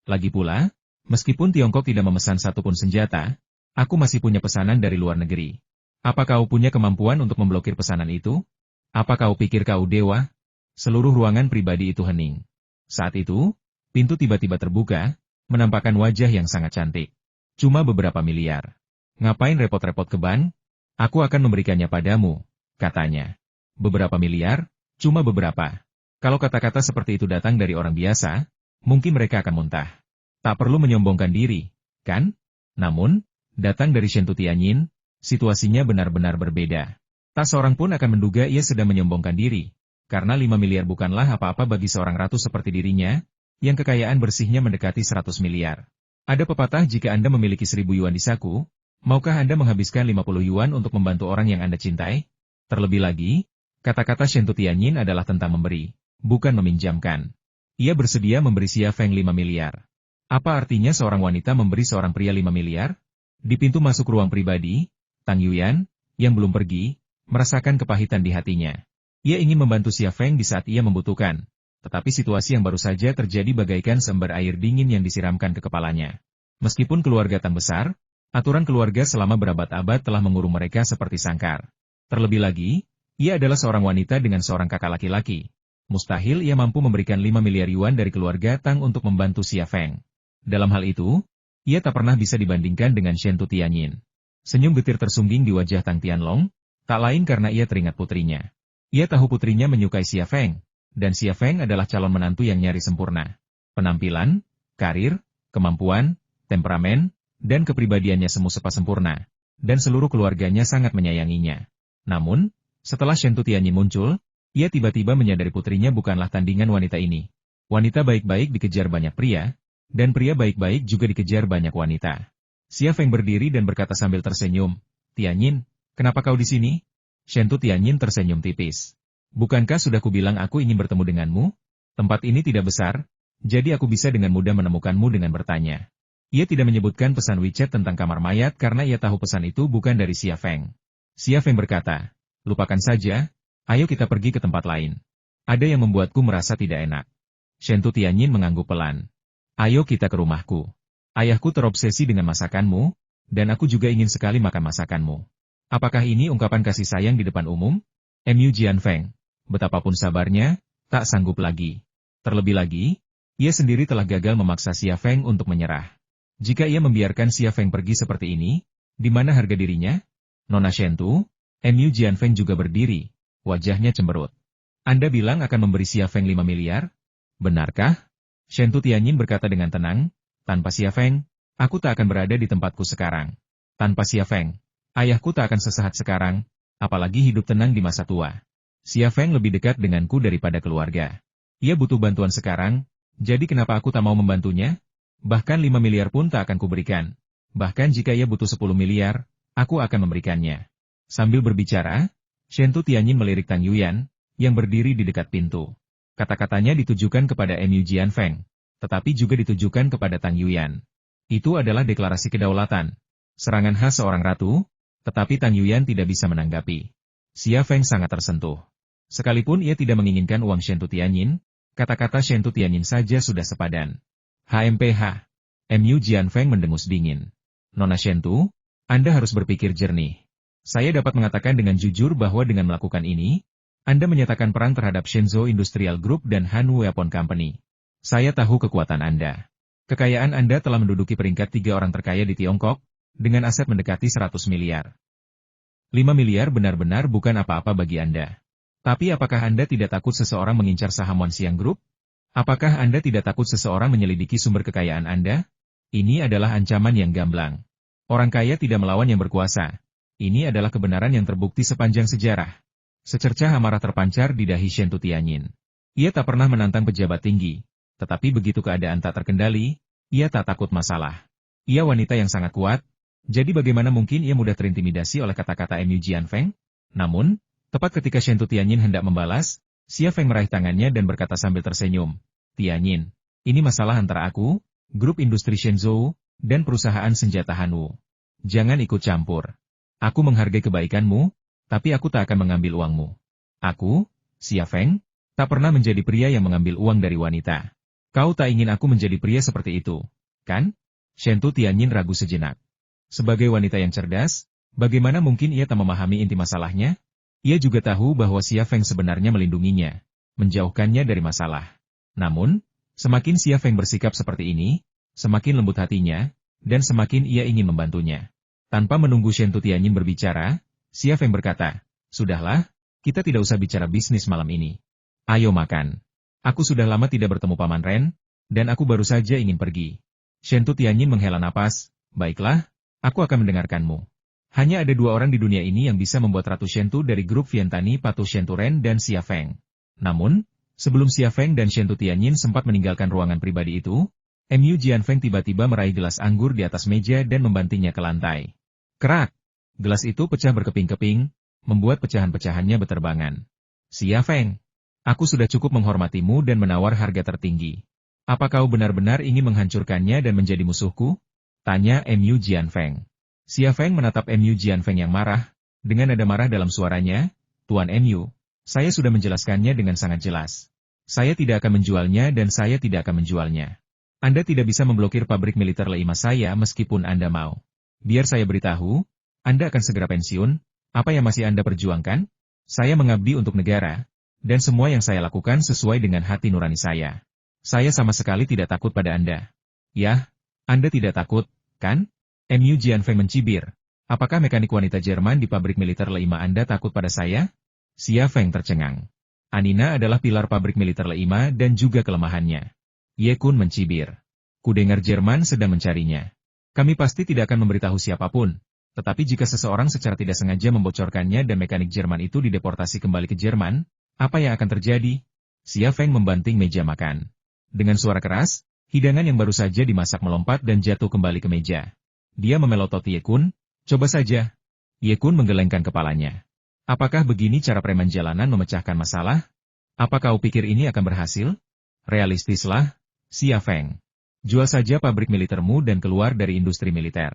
Lagi pula, meskipun Tiongkok tidak memesan satupun senjata, aku masih punya pesanan dari luar negeri. Apa kau punya kemampuan untuk memblokir pesanan itu? Apa kau pikir kau dewa? Seluruh ruangan pribadi itu hening. Saat itu, pintu tiba-tiba terbuka, menampakkan wajah yang sangat cantik. Cuma beberapa miliar. Ngapain repot-repot ke bank? Aku akan memberikannya padamu, katanya. Beberapa miliar? Cuma beberapa. Kalau kata-kata seperti itu datang dari orang biasa, mungkin mereka akan muntah. Tak perlu menyombongkan diri, kan? Namun, datang dari Shen Tianyin, situasinya benar-benar berbeda. Tak seorang pun akan menduga ia sedang menyombongkan diri, karena 5 miliar bukanlah apa-apa bagi seorang ratu seperti dirinya, yang kekayaan bersihnya mendekati 100 miliar. Ada pepatah jika Anda memiliki 1000 yuan di saku, Maukah Anda menghabiskan 50 yuan untuk membantu orang yang Anda cintai? Terlebih lagi, kata-kata Shen Tianyin adalah tentang memberi, bukan meminjamkan. Ia bersedia memberi Xia Feng 5 miliar. Apa artinya seorang wanita memberi seorang pria 5 miliar? Di pintu masuk ruang pribadi, Tang Yuyan, yang belum pergi, merasakan kepahitan di hatinya. Ia ingin membantu Xia Feng di saat ia membutuhkan, tetapi situasi yang baru saja terjadi bagaikan seember air dingin yang disiramkan ke kepalanya. Meskipun keluarga Tang besar, aturan keluarga selama berabad-abad telah mengurung mereka seperti sangkar. Terlebih lagi, ia adalah seorang wanita dengan seorang kakak laki-laki. Mustahil ia mampu memberikan 5 miliar yuan dari keluarga Tang untuk membantu Xia Feng. Dalam hal itu, ia tak pernah bisa dibandingkan dengan Shen Tianyin. Senyum getir tersungging di wajah Tang Tianlong, tak lain karena ia teringat putrinya. Ia tahu putrinya menyukai Xia Feng, dan Xia Feng adalah calon menantu yang nyaris sempurna. Penampilan, karir, kemampuan, temperamen, dan kepribadiannya semu sempurna, dan seluruh keluarganya sangat menyayanginya. Namun, setelah Shen Tianyin muncul, ia tiba-tiba menyadari putrinya bukanlah tandingan wanita ini. Wanita baik-baik dikejar banyak pria, dan pria baik-baik juga dikejar banyak wanita. Xia Feng berdiri dan berkata sambil tersenyum, "Tianyin, kenapa kau di sini?" Shen Tianyin tersenyum tipis. "Bukankah sudah kubilang aku ingin bertemu denganmu? Tempat ini tidak besar, jadi aku bisa dengan mudah menemukanmu dengan bertanya." Ia tidak menyebutkan pesan WeChat tentang kamar mayat karena ia tahu pesan itu bukan dari Xia Feng. Xia Feng berkata, "Lupakan saja, ayo kita pergi ke tempat lain. Ada yang membuatku merasa tidak enak." Shen Tianyin mengangguk pelan. "Ayo kita ke rumahku. Ayahku terobsesi dengan masakanmu, dan aku juga ingin sekali makan masakanmu." Apakah ini ungkapan kasih sayang di depan umum? Mu Jianfeng, betapapun sabarnya, tak sanggup lagi. Terlebih lagi, ia sendiri telah gagal memaksa Xia Feng untuk menyerah. Jika ia membiarkan Xia Feng pergi seperti ini, di mana harga dirinya? Nona Shentu, Mu Jianfeng juga berdiri, wajahnya cemberut. "Anda bilang akan memberi Xia Feng 5 miliar? Benarkah?" Shen Tianyin berkata dengan tenang, "Tanpa Xia Feng, aku tak akan berada di tempatku sekarang. Tanpa Xia Feng, ayahku tak akan sesehat sekarang, apalagi hidup tenang di masa tua. Xia Feng lebih dekat denganku daripada keluarga. Ia butuh bantuan sekarang, jadi kenapa aku tak mau membantunya? Bahkan 5 miliar pun tak akan kuberikan. Bahkan jika ia butuh 10 miliar, aku akan memberikannya." Sambil berbicara, Shen Tianyin melirik Tang Yuyan, yang berdiri di dekat pintu. Kata-katanya ditujukan kepada Mu Jianfeng, tetapi juga ditujukan kepada Tang Yuyan. Itu adalah deklarasi kedaulatan. Serangan khas seorang ratu, tetapi Tang Yuyan tidak bisa menanggapi. Xia Feng sangat tersentuh. Sekalipun ia tidak menginginkan uang Shen Tianyin, kata-kata Shen Tianyin saja sudah sepadan. HMPH. Mu Jianfeng mendengus dingin. "Nona Shentu, Anda harus berpikir jernih. Saya dapat mengatakan dengan jujur bahwa dengan melakukan ini, Anda menyatakan perang terhadap Shenzhou Industrial Group dan Han Weapon Company. Saya tahu kekuatan Anda. Kekayaan Anda telah menduduki peringkat 3 orang terkaya di Tiongkok, dengan aset mendekati 100 miliar. 5 miliar benar-benar bukan apa-apa bagi Anda. Tapi apakah Anda tidak takut seseorang mengincar saham Wanxiang Group? Apakah Anda tidak takut seseorang menyelidiki sumber kekayaan Anda? Ini adalah ancaman yang gamblang. Orang kaya tidak melawan yang berkuasa. Ini adalah kebenaran yang terbukti sepanjang sejarah." Secercah amarah terpancar di dahi Shen Tianyin. Ia tak pernah menantang pejabat tinggi, tetapi begitu keadaan tak terkendali, ia tak takut masalah. Ia wanita yang sangat kuat, jadi bagaimana mungkin ia mudah terintimidasi oleh kata-kata Mu Jianfeng? Namun, tepat ketika Shen Tianyin hendak membalas, Xia Feng meraih tangannya dan berkata sambil tersenyum, "Tianyin, ini masalah antara aku, grup industri Shenzhou, dan perusahaan senjata Hanwu. Jangan ikut campur. Aku menghargai kebaikanmu, tapi aku tak akan mengambil uangmu. Aku, Xia Feng, tak pernah menjadi pria yang mengambil uang dari wanita. Kau tak ingin aku menjadi pria seperti itu, kan?" Shen Tianyin ragu sejenak. Sebagai wanita yang cerdas, bagaimana mungkin ia tak memahami inti masalahnya? Ia juga tahu bahwa Xia Feng sebenarnya melindunginya, menjauhkannya dari masalah. Namun, semakin Xia Feng bersikap seperti ini, semakin lembut hatinya, dan semakin ia ingin membantunya. Tanpa menunggu Shen Tianyin berbicara, Xia Feng berkata, "Sudahlah, kita tidak usah bicara bisnis malam ini. Ayo makan. Aku sudah lama tidak bertemu Paman Ren, dan aku baru saja ingin pergi." Shen Tianyin menghela napas, "Baiklah, aku akan mendengarkanmu. Hanya ada 2 orang di dunia ini yang bisa membuat Ratu Shentu dari grup Vientani patuh Shentu Ren dan Xia Feng. Namun, sebelum Xia Feng dan Shen Tianyin sempat meninggalkan ruangan pribadi itu, Mu Jianfeng tiba-tiba meraih gelas anggur di atas meja dan membantingnya ke lantai. Kerak! Gelas itu pecah berkeping-keping, membuat pecahan-pecahannya beterbangan. Xia Feng, aku sudah cukup menghormatimu dan menawar harga tertinggi. Apa kau benar-benar ingin menghancurkannya dan menjadi musuhku? Tanya Mu Jianfeng. Xia Feng menatap Mu Jianfeng yang marah, dengan nada marah dalam suaranya, Tuan Mu, saya sudah menjelaskannya dengan sangat jelas. Saya tidak akan menjualnya dan saya tidak akan menjualnya. Anda tidak bisa memblokir pabrik militer Le5 saya meskipun Anda mau. Biar saya beritahu, Anda akan segera pensiun, apa yang masih Anda perjuangkan? Saya mengabdi untuk negara, dan semua yang saya lakukan sesuai dengan hati nurani saya. Saya sama sekali tidak takut pada Anda. Yah, Anda tidak takut, kan? Mu Jianfeng mencibir. Apakah mekanik wanita Jerman di pabrik militer Le5 Anda takut pada saya? Xia Feng tercengang. Anina adalah pilar pabrik militer Le5 dan juga kelemahannya. Ye Kun mencibir. Kudengar Jerman sedang mencarinya. Kami pasti tidak akan memberitahu siapapun. Tetapi jika seseorang secara tidak sengaja membocorkannya dan mekanik Jerman itu dideportasi kembali ke Jerman, apa yang akan terjadi? Xia Feng membanting meja makan. Dengan suara keras, hidangan yang baru saja dimasak melompat dan jatuh kembali ke meja. Dia memelototi Ye Kun. Coba saja. Ye Kun menggelengkan kepalanya. Apakah begini cara preman jalanan memecahkan masalah? Apa kau pikir ini akan berhasil? Realistislah, Xia Feng. Jual saja pabrik militermu dan keluar dari industri militer.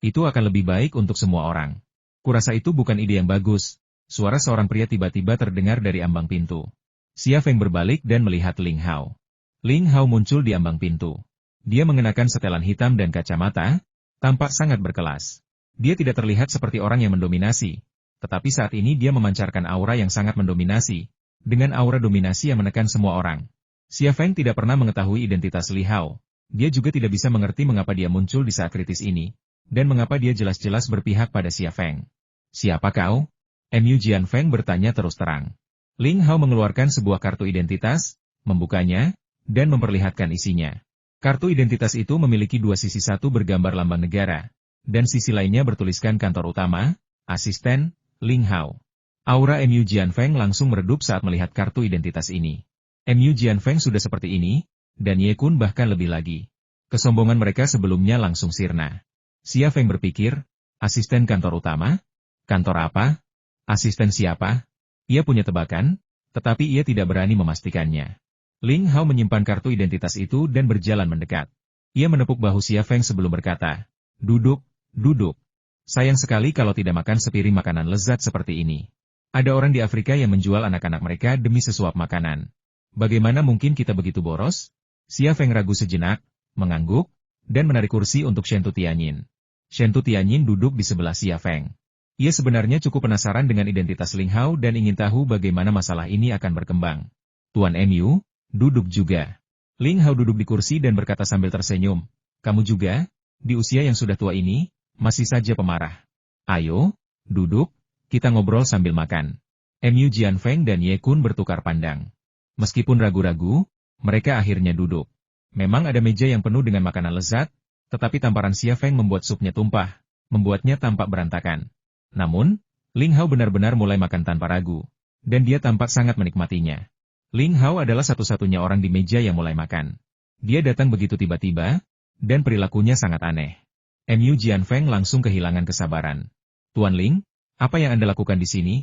Itu akan lebih baik untuk semua orang. Kurasa itu bukan ide yang bagus. Suara seorang pria tiba-tiba terdengar dari ambang pintu. Xia Feng berbalik dan melihat Ling Hao. Ling Hao muncul di ambang pintu. Dia mengenakan setelan hitam dan kacamata, tampak sangat berkelas. Dia tidak terlihat seperti orang yang mendominasi, tetapi saat ini dia memancarkan aura yang sangat mendominasi, dengan aura dominasi yang menekan semua orang. Xia Feng tidak pernah mengetahui identitas Li Hao. Dia juga tidak bisa mengerti mengapa dia muncul di saat kritis ini, dan mengapa dia jelas-jelas berpihak pada Xia Feng. Siapa kau? Mu Jianfeng bertanya terus terang. Ling Hao mengeluarkan sebuah kartu identitas, membukanya, dan memperlihatkan isinya. Kartu identitas itu memiliki dua sisi, satu bergambar lambang negara, dan sisi lainnya bertuliskan kantor utama, asisten, Ling Hao. Aura Mu Jianfeng langsung meredup saat melihat kartu identitas ini. Mu Jianfeng sudah seperti ini, dan Ye Kun bahkan lebih lagi. Kesombongan mereka sebelumnya langsung sirna. Xia Feng berpikir, asisten kantor utama? Kantor apa? Asisten siapa? Ia punya tebakan, tetapi ia tidak berani memastikannya. Ling Hao menyimpan kartu identitas itu dan berjalan mendekat. Ia menepuk bahu Xia Feng sebelum berkata, duduk, duduk. Sayang sekali kalau tidak makan sepiring makanan lezat seperti ini. Ada orang di Afrika yang menjual anak-anak mereka demi sesuap makanan. Bagaimana mungkin kita begitu boros? Xia Feng ragu sejenak, mengangguk, dan menarik kursi untuk Shen Tianyin. Shen Tianyin duduk di sebelah Xia Feng. Ia sebenarnya cukup penasaran dengan identitas Ling Hao dan ingin tahu bagaimana masalah ini akan berkembang. Tuan Mu, duduk juga. Ling Hao duduk di kursi dan berkata sambil tersenyum, kamu juga, di usia yang sudah tua ini, masih saja pemarah. Ayo, duduk, kita ngobrol sambil makan. Mu Jianfeng dan Ye Kun bertukar pandang. Meskipun ragu-ragu, mereka akhirnya duduk. Memang ada meja yang penuh dengan makanan lezat, tetapi tamparan Xia Feng membuat supnya tumpah, membuatnya tampak berantakan. Namun, Ling Hao benar-benar mulai makan tanpa ragu, dan dia tampak sangat menikmatinya. Ling Hao adalah satu-satunya orang di meja yang mulai makan. Dia datang begitu tiba-tiba, dan perilakunya sangat aneh. Mu Jianfeng langsung kehilangan kesabaran. Tuan Ling, apa yang Anda lakukan di sini?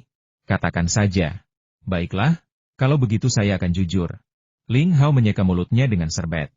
Katakan saja. Baiklah, kalau begitu saya akan jujur. Ling Hao menyeka mulutnya dengan serbet.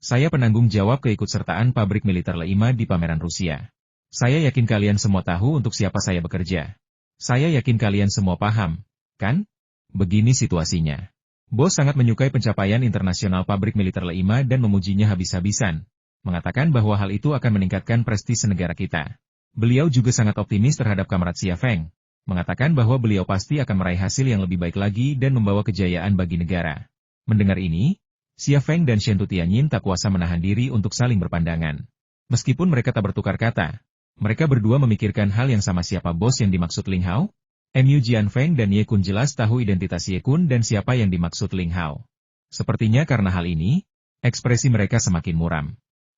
Saya penanggung jawab keikutsertaan pabrik militer Le5 di pameran Rusia. Saya yakin kalian semua tahu untuk siapa saya bekerja. Saya yakin kalian semua paham, kan? Begini situasinya. Bos sangat menyukai pencapaian internasional pabrik militer Le5 dan memujinya habis-habisan, mengatakan bahwa hal itu akan meningkatkan prestis negara kita. Beliau juga sangat optimis terhadap Kamrat Xia Feng, mengatakan bahwa beliau pasti akan meraih hasil yang lebih baik lagi dan membawa kejayaan bagi negara. Mendengar ini, Xia Feng dan Shen Tianyin tak kuasa menahan diri untuk saling berpandangan. Meskipun mereka tak bertukar kata, mereka berdua memikirkan hal yang sama, siapa bos yang dimaksud Ling Hao? Mu Jianfeng dan Ye Kun jelas tahu identitas Ye Kun dan siapa yang dimaksud Ling Hao. Sepertinya karena hal ini, ekspresi mereka semakin muram.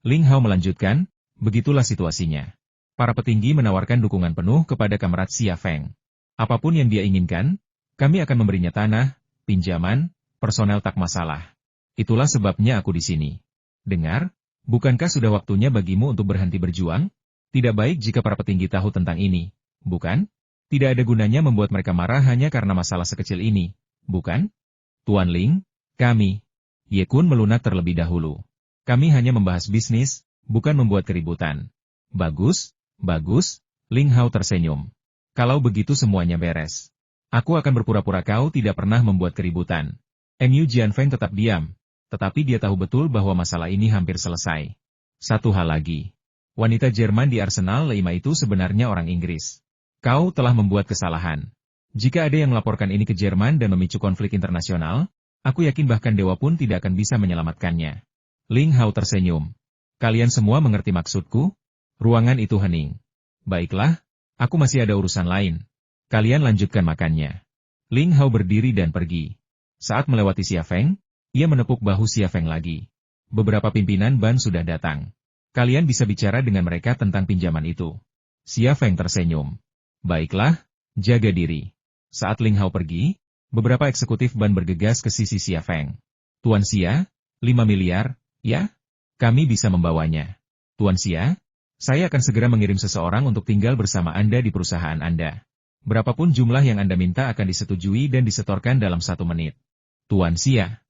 Ling Hao melanjutkan, begitulah situasinya. Para petinggi menawarkan dukungan penuh kepada Kamrat Xia Feng. Apapun yang dia inginkan, kami akan memberinya tanah, pinjaman, personel tak masalah. Itulah sebabnya aku di sini. Dengar, bukankah sudah waktunya bagimu untuk berhenti berjuang? Tidak baik jika para petinggi tahu tentang ini, bukan? Tidak ada gunanya membuat mereka marah hanya karena masalah sekecil ini, bukan? Tuan Ling, kami. Ye Kun melunak terlebih dahulu. Kami hanya membahas bisnis, bukan membuat keributan. Bagus, bagus, Ling Hao tersenyum. Kalau begitu semuanya beres. Aku akan berpura-pura kau tidak pernah membuat keributan. Mu Jianfeng tetap diam, tetapi dia tahu betul bahwa masalah ini hampir selesai. Satu hal lagi. Wanita Jerman di Arsenal 5 itu sebenarnya orang Inggris. Kau telah membuat kesalahan. Jika ada yang melaporkan ini ke Jerman dan memicu konflik internasional, aku yakin bahkan dewa pun tidak akan bisa menyelamatkannya. Ling Hao tersenyum. Kalian semua mengerti maksudku? Ruangan itu hening. Baiklah, aku masih ada urusan lain. Kalian lanjutkan makannya. Ling Hao berdiri dan pergi. Saat melewati Xia Feng, ia menepuk bahu Xia Feng lagi. Beberapa pimpinan ban sudah datang. Kalian bisa bicara dengan mereka tentang pinjaman itu. Xia Feng tersenyum. Baiklah, jaga diri. Saat Ling Hao pergi, beberapa eksekutif ban bergegas ke sisi Xia Feng. Tuan Xia, 5 miliar, ya? Kami bisa membawanya. Tuan Xia, saya akan segera mengirim seseorang untuk tinggal bersama Anda di perusahaan Anda. Berapapun jumlah yang Anda minta akan disetujui dan disetorkan dalam 1 menit. Tuan Xia,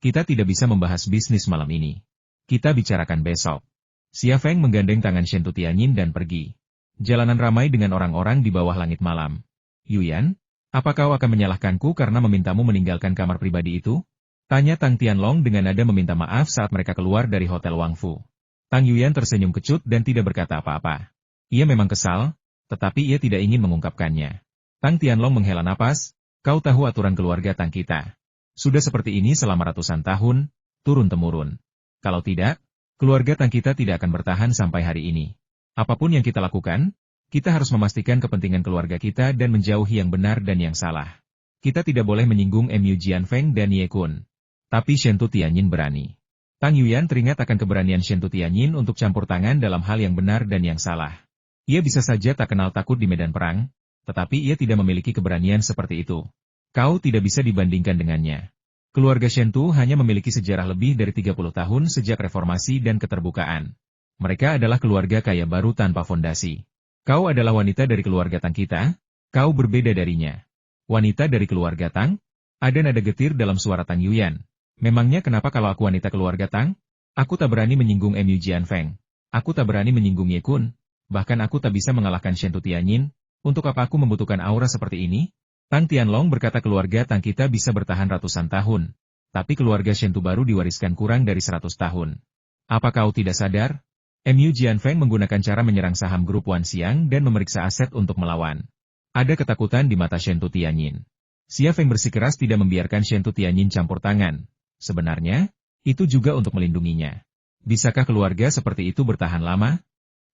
kita tidak bisa membahas bisnis malam ini. Kita bicarakan besok. Xia Feng menggandeng tangan Shen Tutianyin dan pergi. Jalanan ramai dengan orang-orang di bawah langit malam. Yuyan, apa kau akan menyalahkanku karena memintamu meninggalkan kamar pribadi itu? Tanya Tang Tianlong dengan nada meminta maaf saat mereka keluar dari Hotel Wangfu. Tang Yuyan tersenyum kecut dan tidak berkata apa-apa. Ia memang kesal, tetapi ia tidak ingin mengungkapkannya. Tang Tianlong menghela napas, kau tahu aturan keluarga Tang kita. Sudah seperti ini selama ratusan tahun, turun-temurun. Kalau tidak, keluarga Tang kita tidak akan bertahan sampai hari ini. Apapun yang kita lakukan, kita harus memastikan kepentingan keluarga kita dan menjauhi yang benar dan yang salah. Kita tidak boleh menyinggung Mu Jianfeng dan Ye Kun. Tapi Shen Tutianyin berani. Tang Yuyan teringat akan keberanian Shen Tutianyin untuk campur tangan dalam hal yang benar dan yang salah. Ia bisa saja tak kenal takut di medan perang, tetapi ia tidak memiliki keberanian seperti itu. Kau tidak bisa dibandingkan dengannya. Keluarga Shen Tu hanya memiliki sejarah lebih dari 30 tahun sejak reformasi dan keterbukaan. Mereka adalah keluarga kaya baru tanpa fondasi. Kau adalah wanita dari keluarga Tang kita, kau berbeda darinya. Wanita dari keluarga Tang? Ada nada getir dalam suara Tang Yuyan. Memangnya kenapa kalau aku wanita keluarga Tang? Aku tak berani menyinggung Mu Jianfeng. Aku tak berani menyinggung Ye Kun. Bahkan aku tak bisa mengalahkan Shen Tutianyin. Untuk apa aku membutuhkan aura seperti ini? Tang Tianlong berkata keluarga Tang kita bisa bertahan ratusan tahun. Tapi keluarga Shen Tu baru diwariskan kurang dari 100 tahun. Apa kau tidak sadar? Mu Jianfeng menggunakan cara menyerang saham grup Wan Xiang dan memeriksa aset untuk melawan. Ada ketakutan di mata Shen Tutianyin. Xia Feng bersikeras tidak membiarkan Shen Tutianyin campur tangan. Sebenarnya, itu juga untuk melindunginya. Bisakah keluarga seperti itu bertahan lama?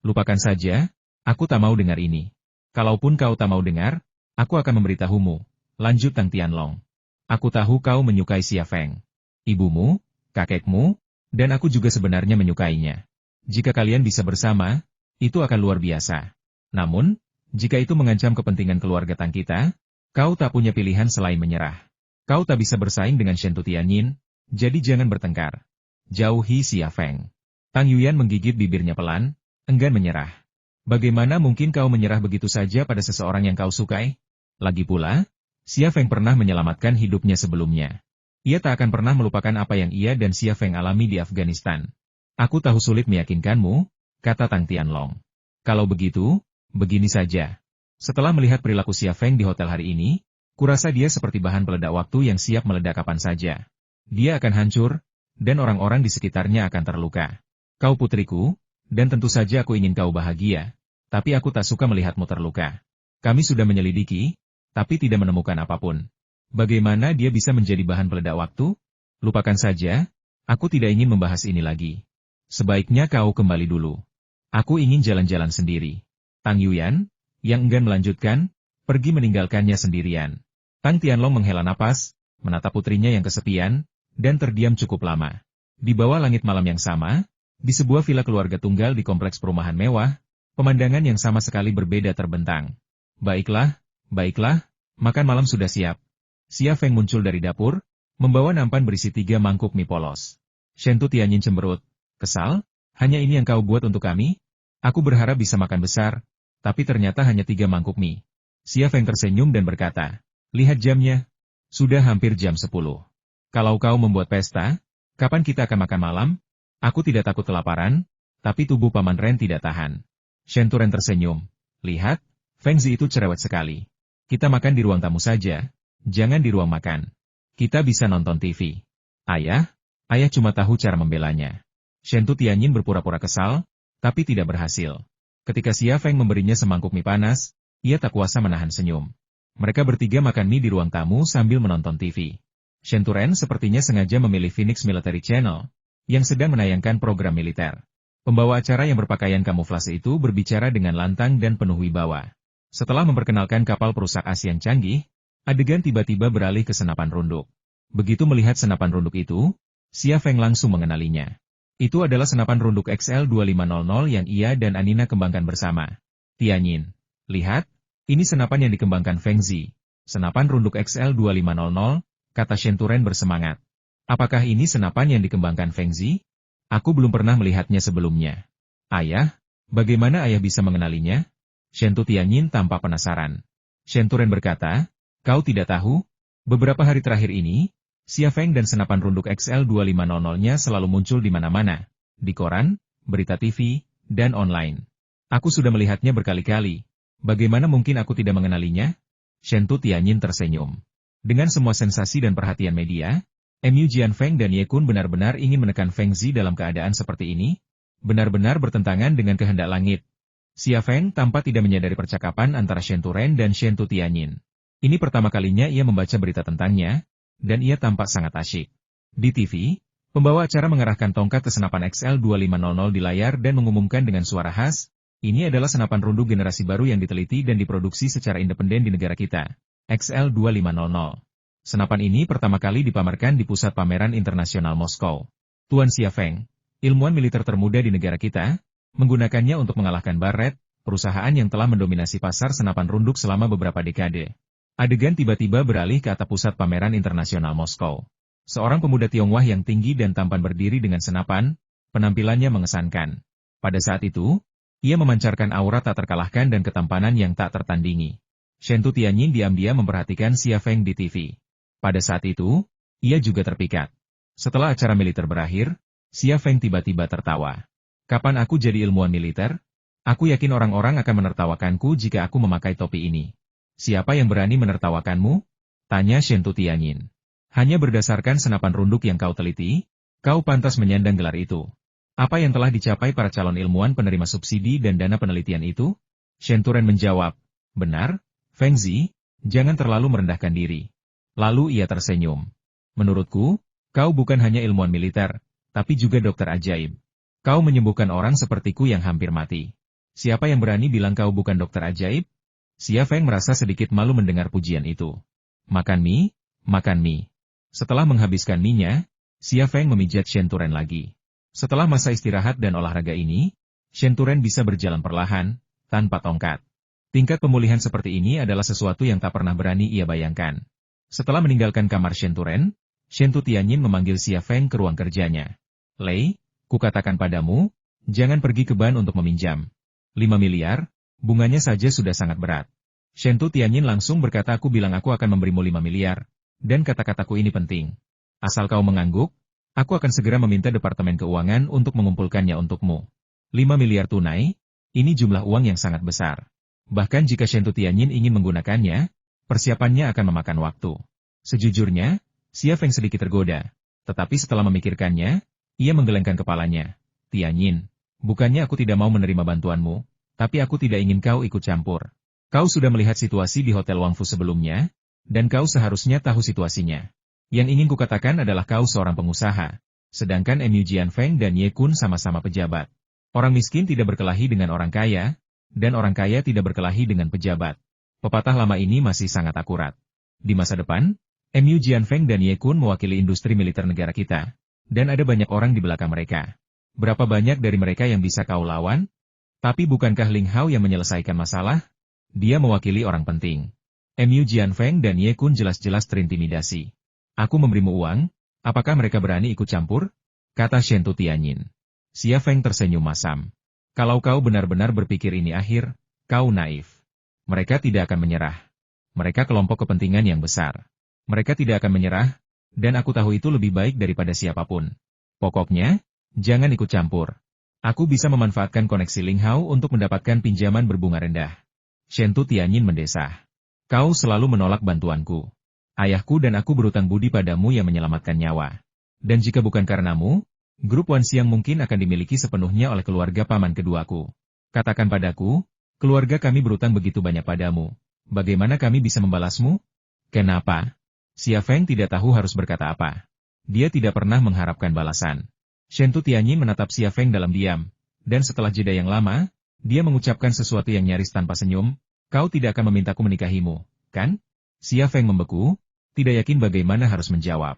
Lupakan saja, aku tak mau dengar ini. Kalaupun kau tak mau dengar, aku akan memberitahumu, lanjut Tang Tianlong. Aku tahu kau menyukai Xia Feng. Ibumu, kakekmu, dan aku juga sebenarnya menyukainya. Jika kalian bisa bersama, itu akan luar biasa. Namun, jika itu mengancam kepentingan keluarga Tang kita, kau tak punya pilihan selain menyerah. Kau tak bisa bersaing dengan Shen Tutianyin, jadi jangan bertengkar. Jauhi Xia Feng. Tang Yuyan menggigit bibirnya pelan, enggan menyerah. Bagaimana mungkin kau menyerah begitu saja pada seseorang yang kau sukai? Lagi pula, Xia Feng pernah menyelamatkan hidupnya sebelumnya. Ia tak akan pernah melupakan apa yang ia dan Xia Feng alami di Afghanistan. Aku tahu sulit meyakinkanmu, kata Tang Tianlong. Kalau begitu, begini saja. Setelah melihat perilaku Xia Feng di hotel hari ini, kurasa dia seperti bahan peledak waktu yang siap meledak kapan saja. Dia akan hancur, dan orang-orang di sekitarnya akan terluka. Kau putriku, dan tentu saja aku ingin kau bahagia, tapi aku tak suka melihatmu terluka. Kami sudah menyelidiki, tapi tidak menemukan apapun. Bagaimana dia bisa menjadi bahan peledak waktu? Lupakan saja, aku tidak ingin membahas ini lagi. Sebaiknya kau kembali dulu. Aku ingin jalan-jalan sendiri. Tang Yuyan, yang enggan melanjutkan, pergi meninggalkannya sendirian. Tang Tianlong menghela napas, menatap putrinya yang kesepian, dan terdiam cukup lama. Di bawah langit malam yang sama, di sebuah villa keluarga tunggal di kompleks perumahan mewah, pemandangan yang sama sekali berbeda terbentang. Baiklah, makan malam sudah siap. Xia Feng muncul dari dapur, membawa nampan berisi 3 mangkuk mie polos. Shen Tutianyin cemberut. Kesal? Hanya ini yang kau buat untuk kami? Aku berharap bisa makan besar, tapi ternyata hanya 3 mangkuk mie. Xia Feng tersenyum dan berkata, lihat jamnya. Sudah hampir jam 10. Kalau kau membuat pesta, kapan kita akan makan malam? Aku tidak takut kelaparan, tapi tubuh Paman Ren tidak tahan. Shen Turen tersenyum. Lihat, Feng Zi itu cerewet sekali. Kita makan di ruang tamu saja, jangan di ruang makan. Kita bisa nonton TV. Ayah cuma tahu cara membelanya. Shen Tu Tianyin berpura-pura kesal, tapi tidak berhasil. Ketika Xia Feng memberinya semangkuk mie panas, ia tak kuasa menahan senyum. Mereka bertiga makan mie di ruang tamu sambil menonton TV. Shen Turen sepertinya sengaja memilih Phoenix Military Channel, yang sedang menayangkan program militer. Pembawa acara yang berpakaian kamuflase itu berbicara dengan lantang dan penuh wibawa. Setelah memperkenalkan kapal perusak as yang canggih, adegan tiba-tiba beralih ke senapan runduk. Begitu melihat senapan runduk itu, Xia Feng langsung mengenalinya. Itu adalah senapan runduk XL2500 yang ia dan Anina kembangkan bersama. Tianyin, lihat, ini senapan yang dikembangkan Feng Zi. Senapan runduk XL2500, kata Shen Turen bersemangat. Apakah ini senapan yang dikembangkan Feng Zi? Aku belum pernah melihatnya sebelumnya. Ayah, bagaimana ayah bisa mengenalinya? Shen Tu Tianyin tampak penasaran. Shen Turen berkata, kau tidak tahu? Beberapa hari terakhir ini, Xia Feng dan senapan runduk XL2500-nya selalu muncul di mana-mana. Di koran, berita TV, dan online. Aku sudah melihatnya berkali-kali. Bagaimana mungkin aku tidak mengenalinya? Shen Tu Tianyin tersenyum. Dengan semua sensasi dan perhatian media, Mu Jianfeng dan Ye Kun benar-benar ingin menekan Feng Zi dalam keadaan seperti ini, benar-benar bertentangan dengan kehendak langit. Xia Feng tampak tidak menyadari percakapan antara Shen Turen dan Shen Tu Tianyin. Ini pertama kalinya ia membaca berita tentangnya, dan ia tampak sangat asyik. Di TV, pembawa acara mengerahkan tongkat ke senapan XL2500 di layar dan mengumumkan dengan suara khas, ini adalah senapan runduk generasi baru yang diteliti dan diproduksi secara independen di negara kita, XL2500. Senapan ini pertama kali dipamerkan di pusat pameran internasional Moskow. Tuan Xia Feng, ilmuwan militer termuda di negara kita, menggunakannya untuk mengalahkan Barrett, perusahaan yang telah mendominasi pasar senapan runduk selama beberapa dekade. Adegan tiba-tiba beralih ke atap pusat pameran internasional Moskow. Seorang pemuda Tionghoa yang tinggi dan tampan berdiri dengan senapan, penampilannya mengesankan. Pada saat itu, ia memancarkan aura tak terkalahkan dan ketampanan yang tak tertandingi. Shen Tu Tianyin diam-diam memperhatikan Xia Feng di TV. Pada saat itu, ia juga terpikat. Setelah acara militer berakhir, Xia Feng tiba-tiba tertawa. Kapan aku jadi ilmuwan militer? Aku yakin orang-orang akan menertawakanku jika aku memakai topi ini. Siapa yang berani menertawakanmu? Tanya Shen Tu Tianyin. Hanya berdasarkan senapan runduk yang kau teliti, kau pantas menyandang gelar itu. Apa yang telah dicapai para calon ilmuwan penerima subsidi dan dana penelitian itu? Shen Turen menjawab, benar, Feng Zi, jangan terlalu merendahkan diri. Lalu ia tersenyum. Menurutku, kau bukan hanya ilmuwan militer, tapi juga dokter ajaib. Kau menyembuhkan orang sepertiku yang hampir mati. Siapa yang berani bilang kau bukan dokter ajaib? Xia Feng merasa sedikit malu mendengar pujian itu. Makan mie, makan mie. Setelah menghabiskan mie-nya, Xia Feng memijat Shen Turen lagi. Setelah masa istirahat dan olahraga ini, Shen Turen bisa berjalan perlahan, tanpa tongkat. Tingkat pemulihan seperti ini adalah sesuatu yang tak pernah berani ia bayangkan. Setelah meninggalkan kamar Shen Turen, Shen Tu Tianyin memanggil Xia Feng ke ruang kerjanya. Lei, kukatakan padamu, jangan pergi ke bank untuk meminjam. 5 miliar, bunganya saja sudah sangat berat. Shen Tu Tianyin langsung berkata aku bilang aku akan memberimu 5 miliar, dan kata-kataku ini penting. Asal kau mengangguk, aku akan segera meminta Departemen Keuangan untuk mengumpulkannya untukmu. 5 miliar tunai, ini jumlah uang yang sangat besar. Bahkan jika Shen Tu Tianyin ingin menggunakannya, persiapannya akan memakan waktu. Sejujurnya, Xia Feng sedikit tergoda. Tetapi setelah memikirkannya, ia menggelengkan kepalanya. Tianyin, bukannya aku tidak mau menerima bantuanmu, tapi aku tidak ingin kau ikut campur. Kau sudah melihat situasi di Hotel Wangfu sebelumnya, dan kau seharusnya tahu situasinya. Yang ingin kukatakan adalah kau seorang pengusaha, sedangkan Mu Jianfeng dan Ye Kun sama-sama pejabat. Orang miskin tidak berkelahi dengan orang kaya, dan orang kaya tidak berkelahi dengan pejabat. Pepatah lama ini masih sangat akurat. Di masa depan, Mu Jianfeng dan Ye Kun mewakili industri militer negara kita, dan ada banyak orang di belakang mereka. Berapa banyak dari mereka yang bisa kau lawan? Tapi bukankah Ling Hao yang menyelesaikan masalah? Dia mewakili orang penting. Mu Jianfeng dan Ye Kun jelas-jelas terintimidasi. Aku memberimu uang, apakah mereka berani ikut campur? Kata Shen Tu Tianyin. Xia Feng tersenyum masam. Kalau kau benar-benar berpikir ini akhir, kau naif. Mereka tidak akan menyerah. Mereka kelompok kepentingan yang besar. Mereka tidak akan menyerah, dan aku tahu itu lebih baik daripada siapapun. Pokoknya, jangan ikut campur. Aku bisa memanfaatkan koneksi Ling Hao untuk mendapatkan pinjaman berbunga rendah. Shentu Tianyin mendesah. Kau selalu menolak bantuanku. Ayahku dan aku berutang budi padamu yang menyelamatkan nyawa. Dan jika bukan karenamu, grup Wanxiang mungkin akan dimiliki sepenuhnya oleh keluarga paman keduaku. Katakan padaku, keluarga kami berutang begitu banyak padamu. Bagaimana kami bisa membalasmu? Kenapa? Xia Feng tidak tahu harus berkata apa. Dia tidak pernah mengharapkan balasan. Shentu Tianyin menatap Xia Feng dalam diam, dan setelah jeda yang lama, dia mengucapkan sesuatu yang nyaris tanpa senyum, kau tidak akan memintaku menikahimu, kan? Xia Feng membeku, tidak yakin bagaimana harus menjawab.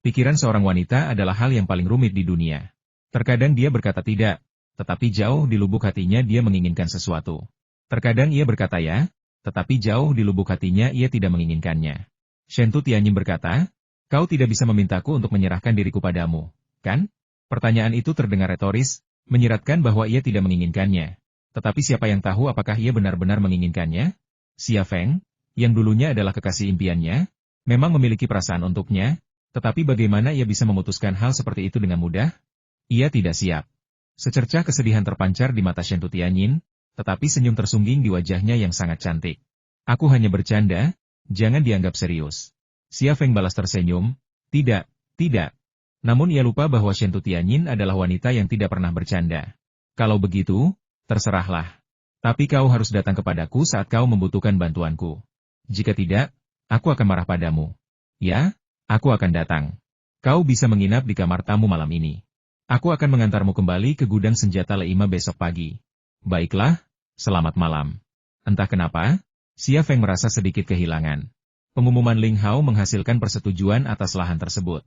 Pikiran seorang wanita adalah hal yang paling rumit di dunia. Terkadang dia berkata tidak, tetapi jauh di lubuk hatinya dia menginginkan sesuatu. Terkadang ia berkata ya, tetapi jauh di lubuk hatinya ia tidak menginginkannya. Shentu Tianyin berkata, kau tidak bisa memintaku untuk menyerahkan diriku padamu, kan? Pertanyaan itu terdengar retoris, menyiratkan bahwa ia tidak menginginkannya. Tetapi siapa yang tahu apakah ia benar-benar menginginkannya? Xia Feng, yang dulunya adalah kekasih impiannya, memang memiliki perasaan untuknya, tetapi bagaimana ia bisa memutuskan hal seperti itu dengan mudah? Ia tidak siap. Secercah kesedihan terpancar di mata Shentu Tianyin, tetapi senyum tersungging di wajahnya yang sangat cantik. Aku hanya bercanda, jangan dianggap serius. Xia Feng balas tersenyum, tidak, tidak. Namun ia lupa bahwa Shentu Tianyin adalah wanita yang tidak pernah bercanda. Kalau begitu, terserahlah. Tapi kau harus datang kepadaku saat kau membutuhkan bantuanku. Jika tidak, aku akan marah padamu. Ya, aku akan datang. Kau bisa menginap di kamar tamu malam ini. Aku akan mengantarmu kembali ke gudang senjata Leima besok pagi. Baiklah, selamat malam. Entah kenapa, Xia Feng merasa sedikit kehilangan. Pengumuman Ling Hao menghasilkan persetujuan atas lahan tersebut.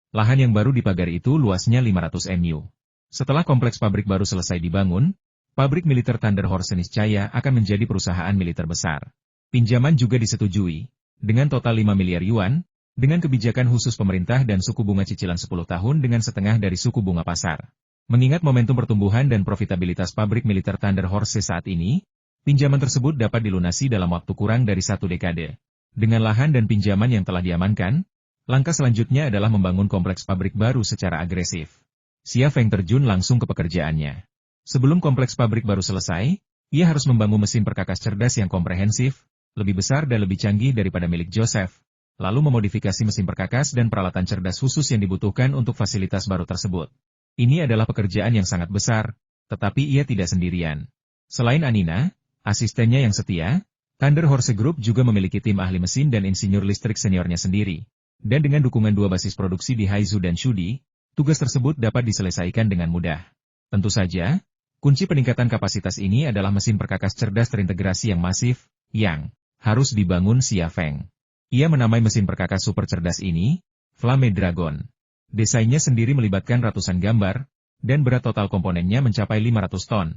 Lahan yang baru dipagari itu luasnya 500 mu. Setelah kompleks pabrik baru selesai dibangun, pabrik militer Thunder Horse niscaya akan menjadi perusahaan militer besar. Pinjaman juga disetujui, dengan total 5 miliar yuan, dengan kebijakan khusus pemerintah dan suku bunga cicilan 10 tahun dengan setengah dari suku bunga pasar. Mengingat momentum pertumbuhan dan profitabilitas pabrik militer Thunder Horse saat ini, pinjaman tersebut dapat dilunasi dalam waktu kurang dari 1 dekade. Dengan lahan dan pinjaman yang telah diamankan, langkah selanjutnya adalah membangun kompleks pabrik baru secara agresif. Xia Feng terjun langsung ke pekerjaannya. Sebelum kompleks pabrik baru selesai, ia harus membangun mesin perkakas cerdas yang komprehensif, lebih besar dan lebih canggih daripada milik Joseph, lalu memodifikasi mesin perkakas dan peralatan cerdas khusus yang dibutuhkan untuk fasilitas baru tersebut. Ini adalah pekerjaan yang sangat besar, tetapi ia tidak sendirian. Selain Anina, asistennya yang setia, Thunder Horse Group juga memiliki tim ahli mesin dan insinyur listrik seniornya sendiri. Dan dengan dukungan 2 basis produksi di Haizu dan Shudi, tugas tersebut dapat diselesaikan dengan mudah. Tentu saja, kunci peningkatan kapasitas ini adalah mesin perkakas cerdas terintegrasi yang masif, yang harus dibangun Xia Feng. Ia menamai mesin perkakas super cerdas ini, Flame Dragon. Desainnya sendiri melibatkan ratusan gambar, dan berat total komponennya mencapai 500 ton.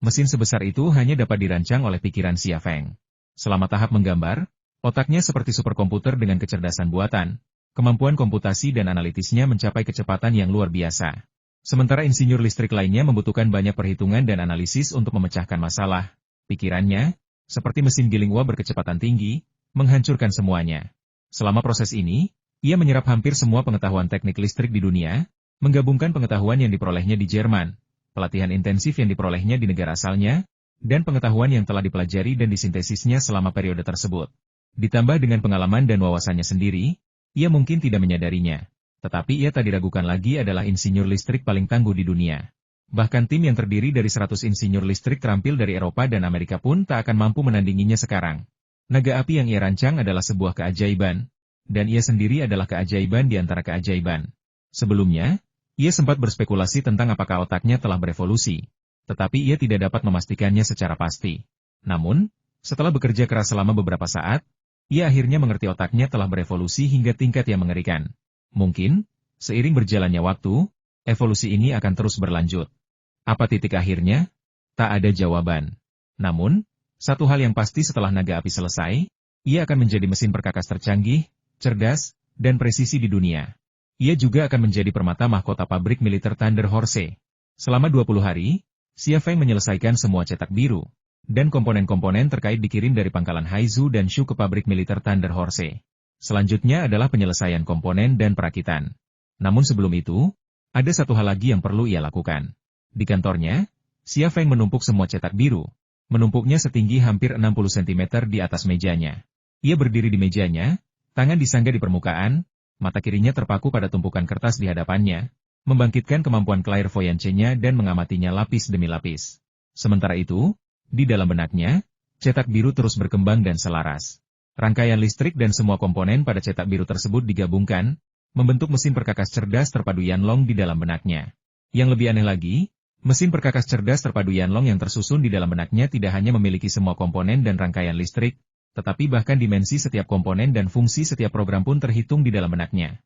Mesin sebesar itu hanya dapat dirancang oleh pikiran Xia Feng. Selama tahap menggambar, otaknya seperti superkomputer dengan kecerdasan buatan. Kemampuan komputasi dan analitisnya mencapai kecepatan yang luar biasa. Sementara insinyur listrik lainnya membutuhkan banyak perhitungan dan analisis untuk memecahkan masalah. Pikirannya, seperti mesin giling uap berkecepatan tinggi, menghancurkan semuanya. Selama proses ini, ia menyerap hampir semua pengetahuan teknik listrik di dunia, menggabungkan pengetahuan yang diperolehnya di Jerman, pelatihan intensif yang diperolehnya di negara asalnya, dan pengetahuan yang telah dipelajari dan disintesisnya selama periode tersebut. Ditambah dengan pengalaman dan wawasannya sendiri, ia mungkin tidak menyadarinya, tetapi ia tak diragukan lagi adalah insinyur listrik paling tangguh di dunia. Bahkan tim yang terdiri dari 100 insinyur listrik terampil dari Eropa dan Amerika pun tak akan mampu menandinginya sekarang. Naga api yang ia rancang adalah sebuah keajaiban, dan ia sendiri adalah keajaiban di antara keajaiban. Sebelumnya, ia sempat berspekulasi tentang apakah otaknya telah berevolusi, tetapi ia tidak dapat memastikannya secara pasti. Namun, setelah bekerja keras selama beberapa saat, ia akhirnya mengerti otaknya telah berevolusi hingga tingkat yang mengerikan. Mungkin, seiring berjalannya waktu, evolusi ini akan terus berlanjut. Apa titik akhirnya? Tak ada jawaban. Namun, satu hal yang pasti setelah naga api selesai, ia akan menjadi mesin perkakas tercanggih, cerdas, dan presisi di dunia. Ia juga akan menjadi permata mahkota pabrik militer Thunder Horse. Selama 20 hari, Xia Feng menyelesaikan semua cetak biru, dan komponen-komponen terkait dikirim dari pangkalan Haizu dan Shu ke pabrik militer Thunder Horse. Selanjutnya adalah penyelesaian komponen dan perakitan. Namun sebelum itu, ada satu hal lagi yang perlu ia lakukan. Di kantornya, Xia Feng menumpuk semua cetak biru. Menumpuknya setinggi hampir 60 cm di atas mejanya. Ia berdiri di mejanya, tangan disangga di permukaan, mata kirinya terpaku pada tumpukan kertas di hadapannya, membangkitkan kemampuan clairvoyance-nya dan mengamatinya lapis demi lapis. Sementara itu, di dalam benaknya, cetak biru terus berkembang dan selaras. Rangkaian listrik dan semua komponen pada cetak biru tersebut digabungkan, membentuk mesin perkakas cerdas terpadu Yanlong di dalam benaknya. Yang lebih aneh lagi, mesin perkakas cerdas terpadu Yanlong yang tersusun di dalam benaknya tidak hanya memiliki semua komponen dan rangkaian listrik, tetapi bahkan dimensi setiap komponen dan fungsi setiap program pun terhitung di dalam benaknya.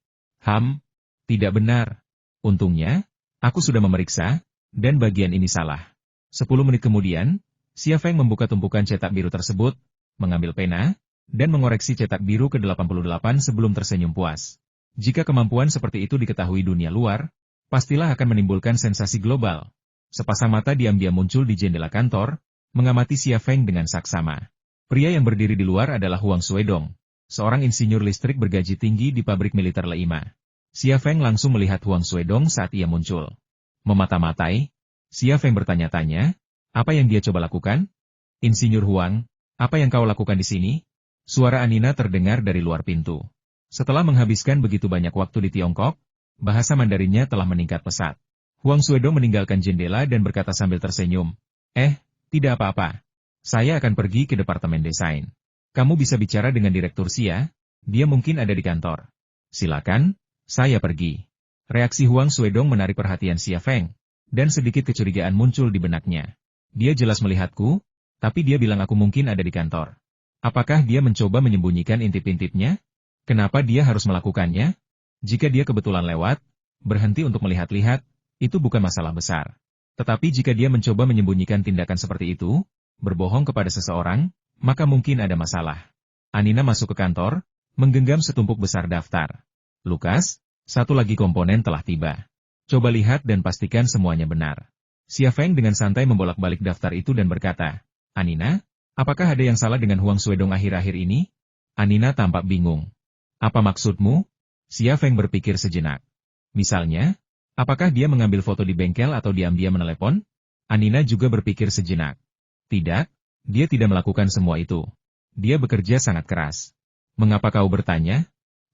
Tidak benar. Untungnya, aku sudah memeriksa, dan bagian ini salah. 10 menit kemudian, Xia Feng membuka tumpukan cetak biru tersebut, mengambil pena, dan mengoreksi cetak biru ke 88 sebelum tersenyum puas. Jika kemampuan seperti itu diketahui dunia luar, pastilah akan menimbulkan sensasi global. Sepasang mata diam-diam muncul di jendela kantor, mengamati Xia Feng dengan saksama. Pria yang berdiri di luar adalah Huang Suedong, seorang insinyur listrik bergaji tinggi di pabrik militer Leima. Xia Feng langsung melihat Huang Suedong saat ia muncul. Memata-matai, Xia Feng bertanya-tanya, apa yang dia coba lakukan? Insinyur Huang, apa yang kau lakukan di sini? Suara Anina terdengar dari luar pintu. Setelah menghabiskan begitu banyak waktu di Tiongkok, bahasa Mandarinnya telah meningkat pesat. Huang Suedong meninggalkan jendela dan berkata sambil tersenyum, tidak apa-apa. Saya akan pergi ke departemen desain. Kamu bisa bicara dengan Direktur Xia, dia mungkin ada di kantor. Silakan, saya pergi. Reaksi Huang Suedong menarik perhatian Xia Feng, dan sedikit kecurigaan muncul di benaknya. Dia jelas melihatku, tapi dia bilang aku mungkin ada di kantor. Apakah dia mencoba menyembunyikan intip-intipnya? Kenapa dia harus melakukannya? Jika dia kebetulan lewat, berhenti untuk melihat-lihat, itu bukan masalah besar. Tetapi jika dia mencoba menyembunyikan tindakan seperti itu, berbohong kepada seseorang, maka mungkin ada masalah. Anina masuk ke kantor, menggenggam setumpuk besar daftar. Lukas, satu lagi komponen telah tiba. Coba lihat dan pastikan semuanya benar. Xia Feng dengan santai membolak-balik daftar itu dan berkata, Anina, apakah ada yang salah dengan Huang Suedong akhir-akhir ini? Anina tampak bingung. Apa maksudmu? Xia Feng berpikir sejenak. Misalnya, apakah dia mengambil foto di bengkel atau diam-diam menelepon? Anina juga berpikir sejenak. Tidak, dia tidak melakukan semua itu. Dia bekerja sangat keras. Mengapa kau bertanya?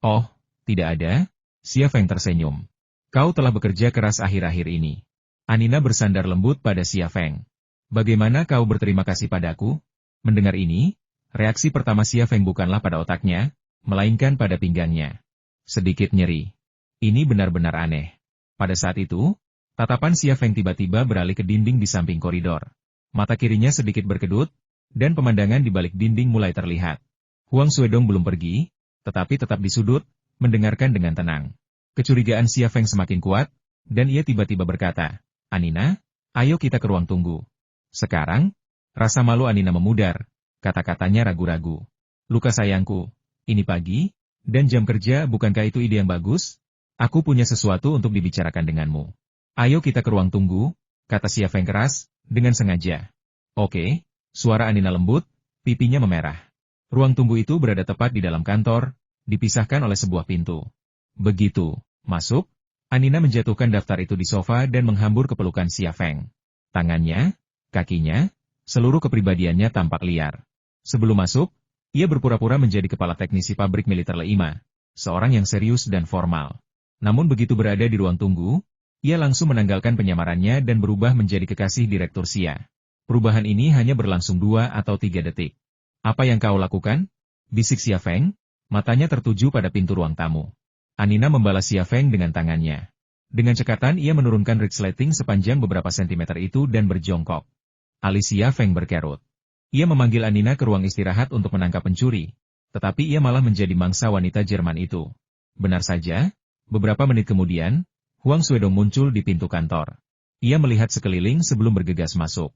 Oh, tidak ada. Xia Feng tersenyum. Kau telah bekerja keras akhir-akhir ini. Anina bersandar lembut pada Xia Feng. Bagaimana kau berterima kasih padaku? Mendengar ini, reaksi pertama Xia Feng bukanlah pada otaknya, melainkan pada pinggangnya. Sedikit nyeri. Ini benar-benar aneh. Pada saat itu, tatapan Xia Feng tiba-tiba beralih ke dinding di samping koridor. Mata kirinya sedikit berkedut, dan pemandangan di balik dinding mulai terlihat. Huang Suedong belum pergi, tetapi tetap di sudut, mendengarkan dengan tenang. Kecurigaan Xia Feng semakin kuat, dan ia tiba-tiba berkata, Anina, ayo kita ke ruang tunggu. Sekarang, rasa malu Anina memudar, kata-katanya ragu-ragu. Lukas sayangku, ini pagi, dan jam kerja bukankah itu ide yang bagus? Aku punya sesuatu untuk dibicarakan denganmu. Ayo kita ke ruang tunggu, kata Xia Feng keras, dengan sengaja. Oke, suara Anina lembut, pipinya memerah. Ruang tunggu itu berada tepat di dalam kantor, dipisahkan oleh sebuah pintu. Begitu, masuk, Anina menjatuhkan daftar itu di sofa dan menghambur ke pelukan Xia Feng. Tangannya, kakinya, seluruh kepribadiannya tampak liar. Sebelum masuk, ia berpura-pura menjadi kepala teknisi pabrik militer Leima, seorang yang serius dan formal. Namun begitu berada di ruang tunggu, ia langsung menanggalkan penyamarannya dan berubah menjadi kekasih Direktur Xia. Perubahan ini hanya berlangsung 2 atau 3 detik. Apa yang kau lakukan? Bisik Xia Feng, matanya tertuju pada pintu ruang tamu. Anina membalas Xia Feng dengan tangannya. Dengan cekatan ia menurunkan resleting sepanjang beberapa sentimeter itu dan berjongkok. Alis Xia Feng berkerut. Ia memanggil Anina ke ruang istirahat untuk menangkap pencuri, tetapi ia malah menjadi mangsa wanita Jerman itu. Benar saja, beberapa menit kemudian, Huang Suedong muncul di pintu kantor. Ia melihat sekeliling sebelum bergegas masuk.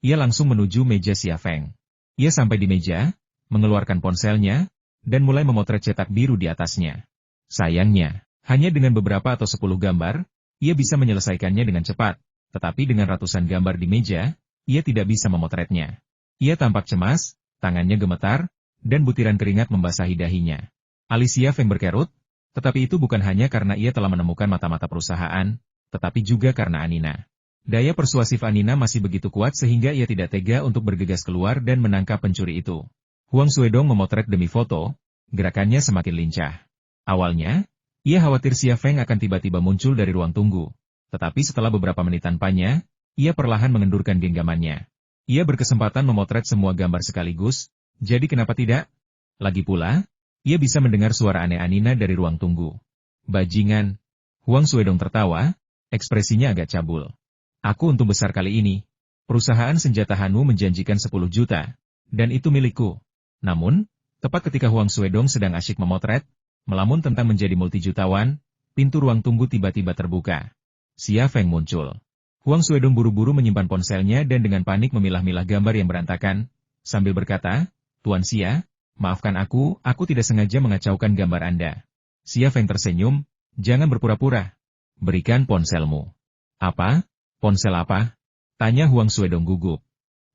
Ia langsung menuju meja Xia Feng. Ia sampai di meja, mengeluarkan ponselnya, dan mulai memotret cetak biru di atasnya. Sayangnya, hanya dengan beberapa atau 10 gambar, ia bisa menyelesaikannya dengan cepat, tetapi dengan ratusan gambar di meja, ia tidak bisa memotretnya. Ia tampak cemas, tangannya gemetar, dan butiran keringat membasahi dahinya. Alicia Feng berkerut, tetapi itu bukan hanya karena ia telah menemukan mata-mata perusahaan, tetapi juga karena Anina. Daya persuasif Anina masih begitu kuat sehingga ia tidak tega untuk bergegas keluar dan menangkap pencuri itu. Huang Suedong memotret demi foto, gerakannya semakin lincah. Awalnya, ia khawatir Xia Feng akan tiba-tiba muncul dari ruang tunggu. Tetapi setelah beberapa menit tanpanya, ia perlahan mengendurkan genggamannya. Ia berkesempatan memotret semua gambar sekaligus, jadi kenapa tidak? Lagi pula, ia bisa mendengar suara aneh Anina dari ruang tunggu. Bajingan. Huang Suedong tertawa, ekspresinya agak cabul. Aku untung besar kali ini. Perusahaan senjata Hanu menjanjikan 10 juta, dan itu milikku. Namun, tepat ketika Huang Suedong sedang asyik memotret, melamun tentang menjadi multijutawan, pintu ruang tunggu tiba-tiba terbuka. Xia Feng muncul. Huang Suedong buru-buru menyimpan ponselnya dan dengan panik memilah-milah gambar yang berantakan, sambil berkata, Tuan Xia, maafkan aku tidak sengaja mengacaukan gambar Anda. Xia Feng tersenyum, jangan berpura-pura. Berikan ponselmu. Apa? Ponsel apa? Tanya Huang Suedong gugup.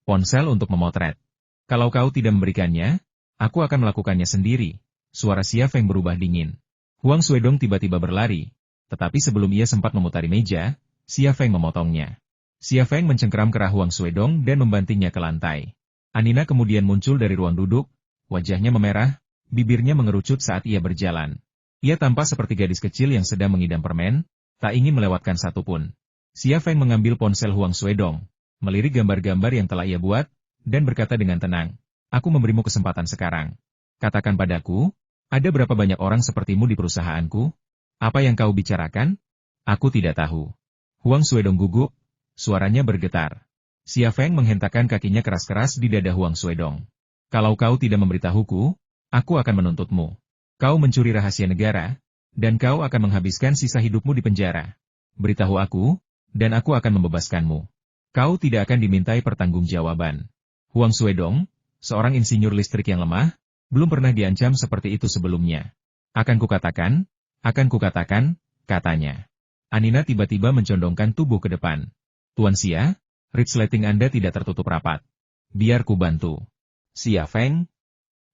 Ponsel untuk memotret. Kalau kau tidak memberikannya, aku akan melakukannya sendiri. Suara Xia Feng berubah dingin. Huang Suedong tiba-tiba berlari. Tetapi sebelum ia sempat memutari meja, Xia Feng memotongnya. Xia Feng mencengkeram kerah Huang Suedong dan membantingnya ke lantai. Anina kemudian muncul dari ruang duduk, wajahnya memerah, bibirnya mengerucut saat ia berjalan. Ia tampak seperti gadis kecil yang sedang mengidam permen, tak ingin melewatkan satupun. Xia Feng mengambil ponsel Huang Suedong, melirik gambar-gambar yang telah ia buat, dan berkata dengan tenang, aku memberimu kesempatan sekarang. Katakan padaku, ada berapa banyak orang sepertimu di perusahaanku? Apa yang kau bicarakan? Aku tidak tahu. Huang Suedong gugup, suaranya bergetar. Xia Feng menghentakkan kakinya keras-keras di dada Huang Suedong. Kalau kau tidak memberitahuku, aku akan menuntutmu. Kau mencuri rahasia negara, dan kau akan menghabiskan sisa hidupmu di penjara. Beritahu aku, dan aku akan membebaskanmu. Kau tidak akan dimintai pertanggungjawaban. Huang Suedong, seorang insinyur listrik yang lemah, belum pernah diancam seperti itu sebelumnya. Akan kukatakan, katanya. Anina tiba-tiba mencondongkan tubuh ke depan. Tuan Xia, resleting Anda tidak tertutup rapat. Biar ku bantu. Xia Feng.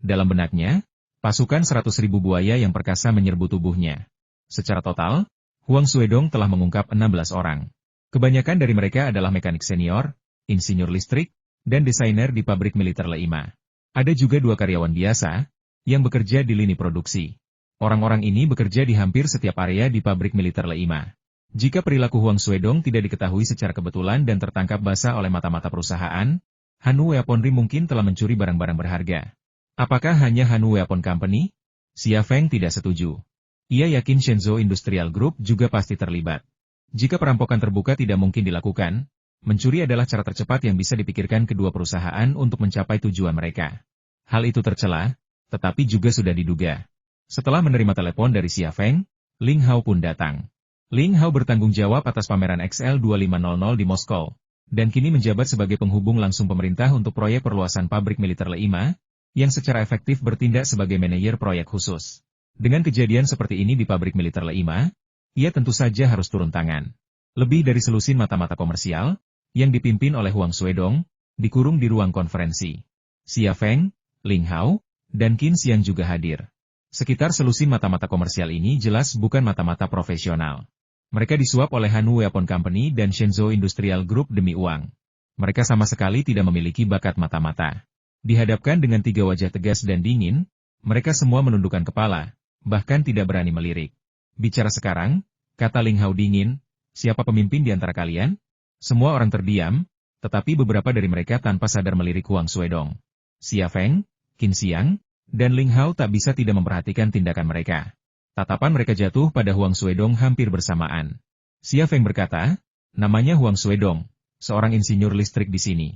Dalam benaknya, pasukan 100.000 buaya yang perkasa menyerbu tubuhnya. Secara total, Huang Suedong telah mengungkap 16 orang. Kebanyakan dari mereka adalah mekanik senior, insinyur listrik, dan desainer di pabrik militer Le5. Ada juga 2 karyawan biasa, yang bekerja di lini produksi. Orang-orang ini bekerja di hampir setiap area di pabrik militer Le5. Jika perilaku Huang Suedong tidak diketahui secara kebetulan dan tertangkap basah oleh mata-mata perusahaan, Hanu Weaponry mungkin telah mencuri barang-barang berharga. Apakah hanya Hanu Weapon Company? Xia Feng tidak setuju. Ia yakin Shenzhou Industrial Group juga pasti terlibat. Jika perampokan terbuka tidak mungkin dilakukan, mencuri adalah cara tercepat yang bisa dipikirkan kedua perusahaan untuk mencapai tujuan mereka. Hal itu tercela, tetapi juga sudah diduga. Setelah menerima telepon dari Xia Feng, Ling Hao pun datang. Ling Hao bertanggung jawab atas pameran XL2500 di Moskow, dan kini menjabat sebagai penghubung langsung pemerintah untuk proyek perluasan pabrik militer Le5, yang secara efektif bertindak sebagai manajer proyek khusus. Dengan kejadian seperti ini di pabrik militer Le5, ia tentu saja harus turun tangan. Lebih dari selusin mata-mata komersial, yang dipimpin oleh Huang Suedong, dikurung di ruang konferensi. Xia Feng, Ling Hao, dan Qin Xiang juga hadir. Sekitar selusin mata-mata komersial ini jelas bukan mata-mata profesional. Mereka disuap oleh Hanu Weapon Company dan Shenzhou Industrial Group demi uang. Mereka sama sekali tidak memiliki bakat mata-mata. Dihadapkan dengan 3 wajah tegas dan dingin, mereka semua menundukkan kepala, bahkan tidak berani melirik. Bicara sekarang, kata Ling Hao dingin, siapa pemimpin di antara kalian? Semua orang terdiam, tetapi beberapa dari mereka tanpa sadar melirik Huang Suedong. Xia Feng, Qin Xiang, dan Ling Hao tak bisa tidak memperhatikan tindakan mereka. Tatapan mereka jatuh pada Huang Suedong hampir bersamaan. Xia Feng berkata, namanya Huang Suedong, seorang insinyur listrik di sini.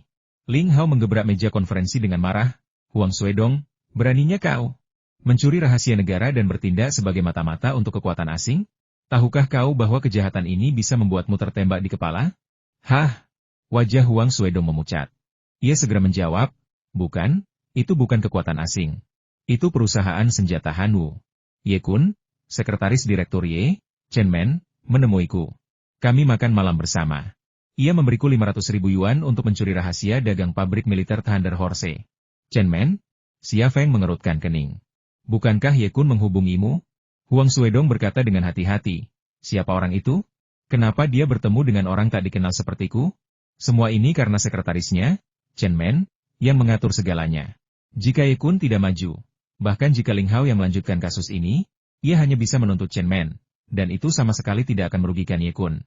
Ling Hao menggebrak meja konferensi dengan marah, Huang Suedong, beraninya kau mencuri rahasia negara dan bertindak sebagai mata-mata untuk kekuatan asing? Tahukah kau bahwa kejahatan ini bisa membuatmu tertembak di kepala? Hah? Wajah Huang Suedong memucat. Ia segera menjawab, bukan, itu bukan kekuatan asing. Itu perusahaan senjata Hanu. Ye Kun, sekretaris direktur Ye, Chen Men, menemuiku. Kami makan malam bersama. Ia memberiku 500.000 yuan untuk mencuri rahasia dagang pabrik militer Thunder Horse. Chen Men? Xia Feng mengerutkan kening. Bukankah Ye Kun menghubungimu? Huang Suedong berkata dengan hati-hati. Siapa orang itu? Kenapa dia bertemu dengan orang tak dikenal sepertiku? Semua ini karena sekretarisnya, Chen Men, yang mengatur segalanya. Jika Ye Kun tidak maju, bahkan jika Ling Hao yang melanjutkan kasus ini, ia hanya bisa menuntut Chen Men, dan itu sama sekali tidak akan merugikan Ye Kun.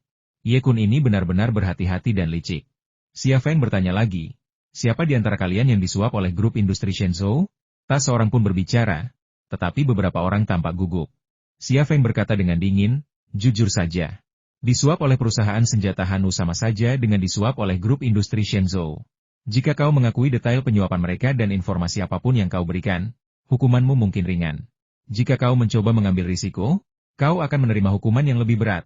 Ye Kun ini benar-benar berhati-hati dan licik. Xia Feng bertanya lagi, siapa di antara kalian yang disuap oleh grup industri Shenzhou? Tak seorang pun berbicara, tetapi beberapa orang tampak gugup. Xia Feng berkata dengan dingin, jujur saja. Disuap oleh perusahaan senjata Hanu sama saja dengan disuap oleh grup industri Shenzhou. Jika kau mengakui detail penyuapan mereka dan informasi apapun yang kau berikan, hukumanmu mungkin ringan. Jika kau mencoba mengambil risiko, kau akan menerima hukuman yang lebih berat.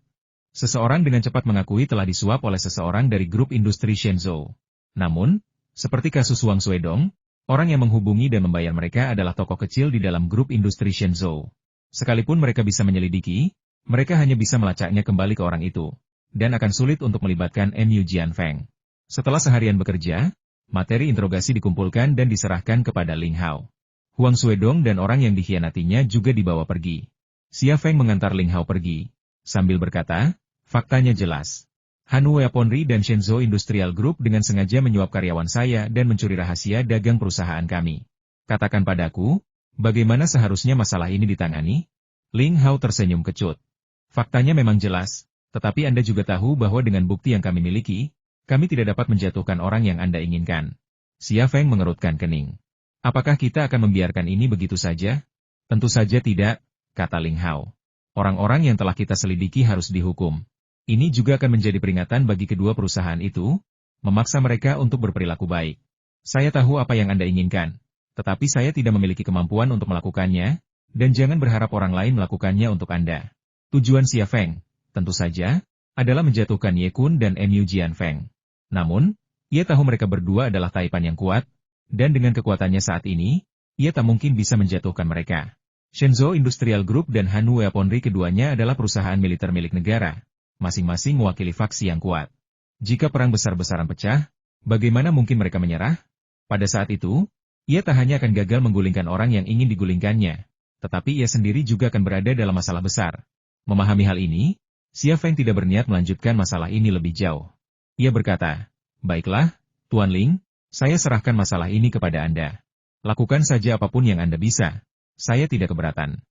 Seseorang dengan cepat mengakui telah disuap oleh seseorang dari grup industri Shenzhou. Namun, seperti kasus Huang Suedong, orang yang menghubungi dan membayar mereka adalah tokoh kecil di dalam grup industri Shenzhou. Sekalipun mereka bisa menyelidiki, mereka hanya bisa melacaknya kembali ke orang itu, dan akan sulit untuk melibatkan Mu Jianfeng. Setelah seharian bekerja, materi interogasi dikumpulkan dan diserahkan kepada Ling Hao. Huang Suedong dan orang yang dikhianatinya juga dibawa pergi. Xia Feng mengantar Ling Hao pergi, sambil berkata, faktanya jelas. Hanu Weaponry dan Shenzhou Industrial Group dengan sengaja menyuap karyawan saya dan mencuri rahasia dagang perusahaan kami. Katakan padaku, bagaimana seharusnya masalah ini ditangani? Ling Hao tersenyum kecut. Faktanya memang jelas, tetapi Anda juga tahu bahwa dengan bukti yang kami miliki, kami tidak dapat menjatuhkan orang yang Anda inginkan. Xia Feng mengerutkan kening. Apakah kita akan membiarkan ini begitu saja? Tentu saja tidak, kata Ling Hao. Orang-orang yang telah kita selidiki harus dihukum. Ini juga akan menjadi peringatan bagi kedua perusahaan itu, memaksa mereka untuk berperilaku baik. Saya tahu apa yang Anda inginkan, tetapi saya tidak memiliki kemampuan untuk melakukannya, dan jangan berharap orang lain melakukannya untuk Anda. Tujuan Xia Feng, tentu saja, adalah menjatuhkan Ye Kun dan Mu Jianfeng. Namun, ia tahu mereka berdua adalah taipan yang kuat, dan dengan kekuatannya saat ini, ia tak mungkin bisa menjatuhkan mereka. Shenzhou Industrial Group dan Hanu Weaponry keduanya adalah perusahaan militer milik negara, masing-masing mewakili faksi yang kuat. Jika perang besar-besaran pecah, bagaimana mungkin mereka menyerah? Pada saat itu, ia tak hanya akan gagal menggulingkan orang yang ingin digulingkannya, tetapi ia sendiri juga akan berada dalam masalah besar. Memahami hal ini, Xia Feng tidak berniat melanjutkan masalah ini lebih jauh. Ia berkata, baiklah, Tuan Ling, saya serahkan masalah ini kepada Anda. Lakukan saja apapun yang Anda bisa. Saya tidak keberatan.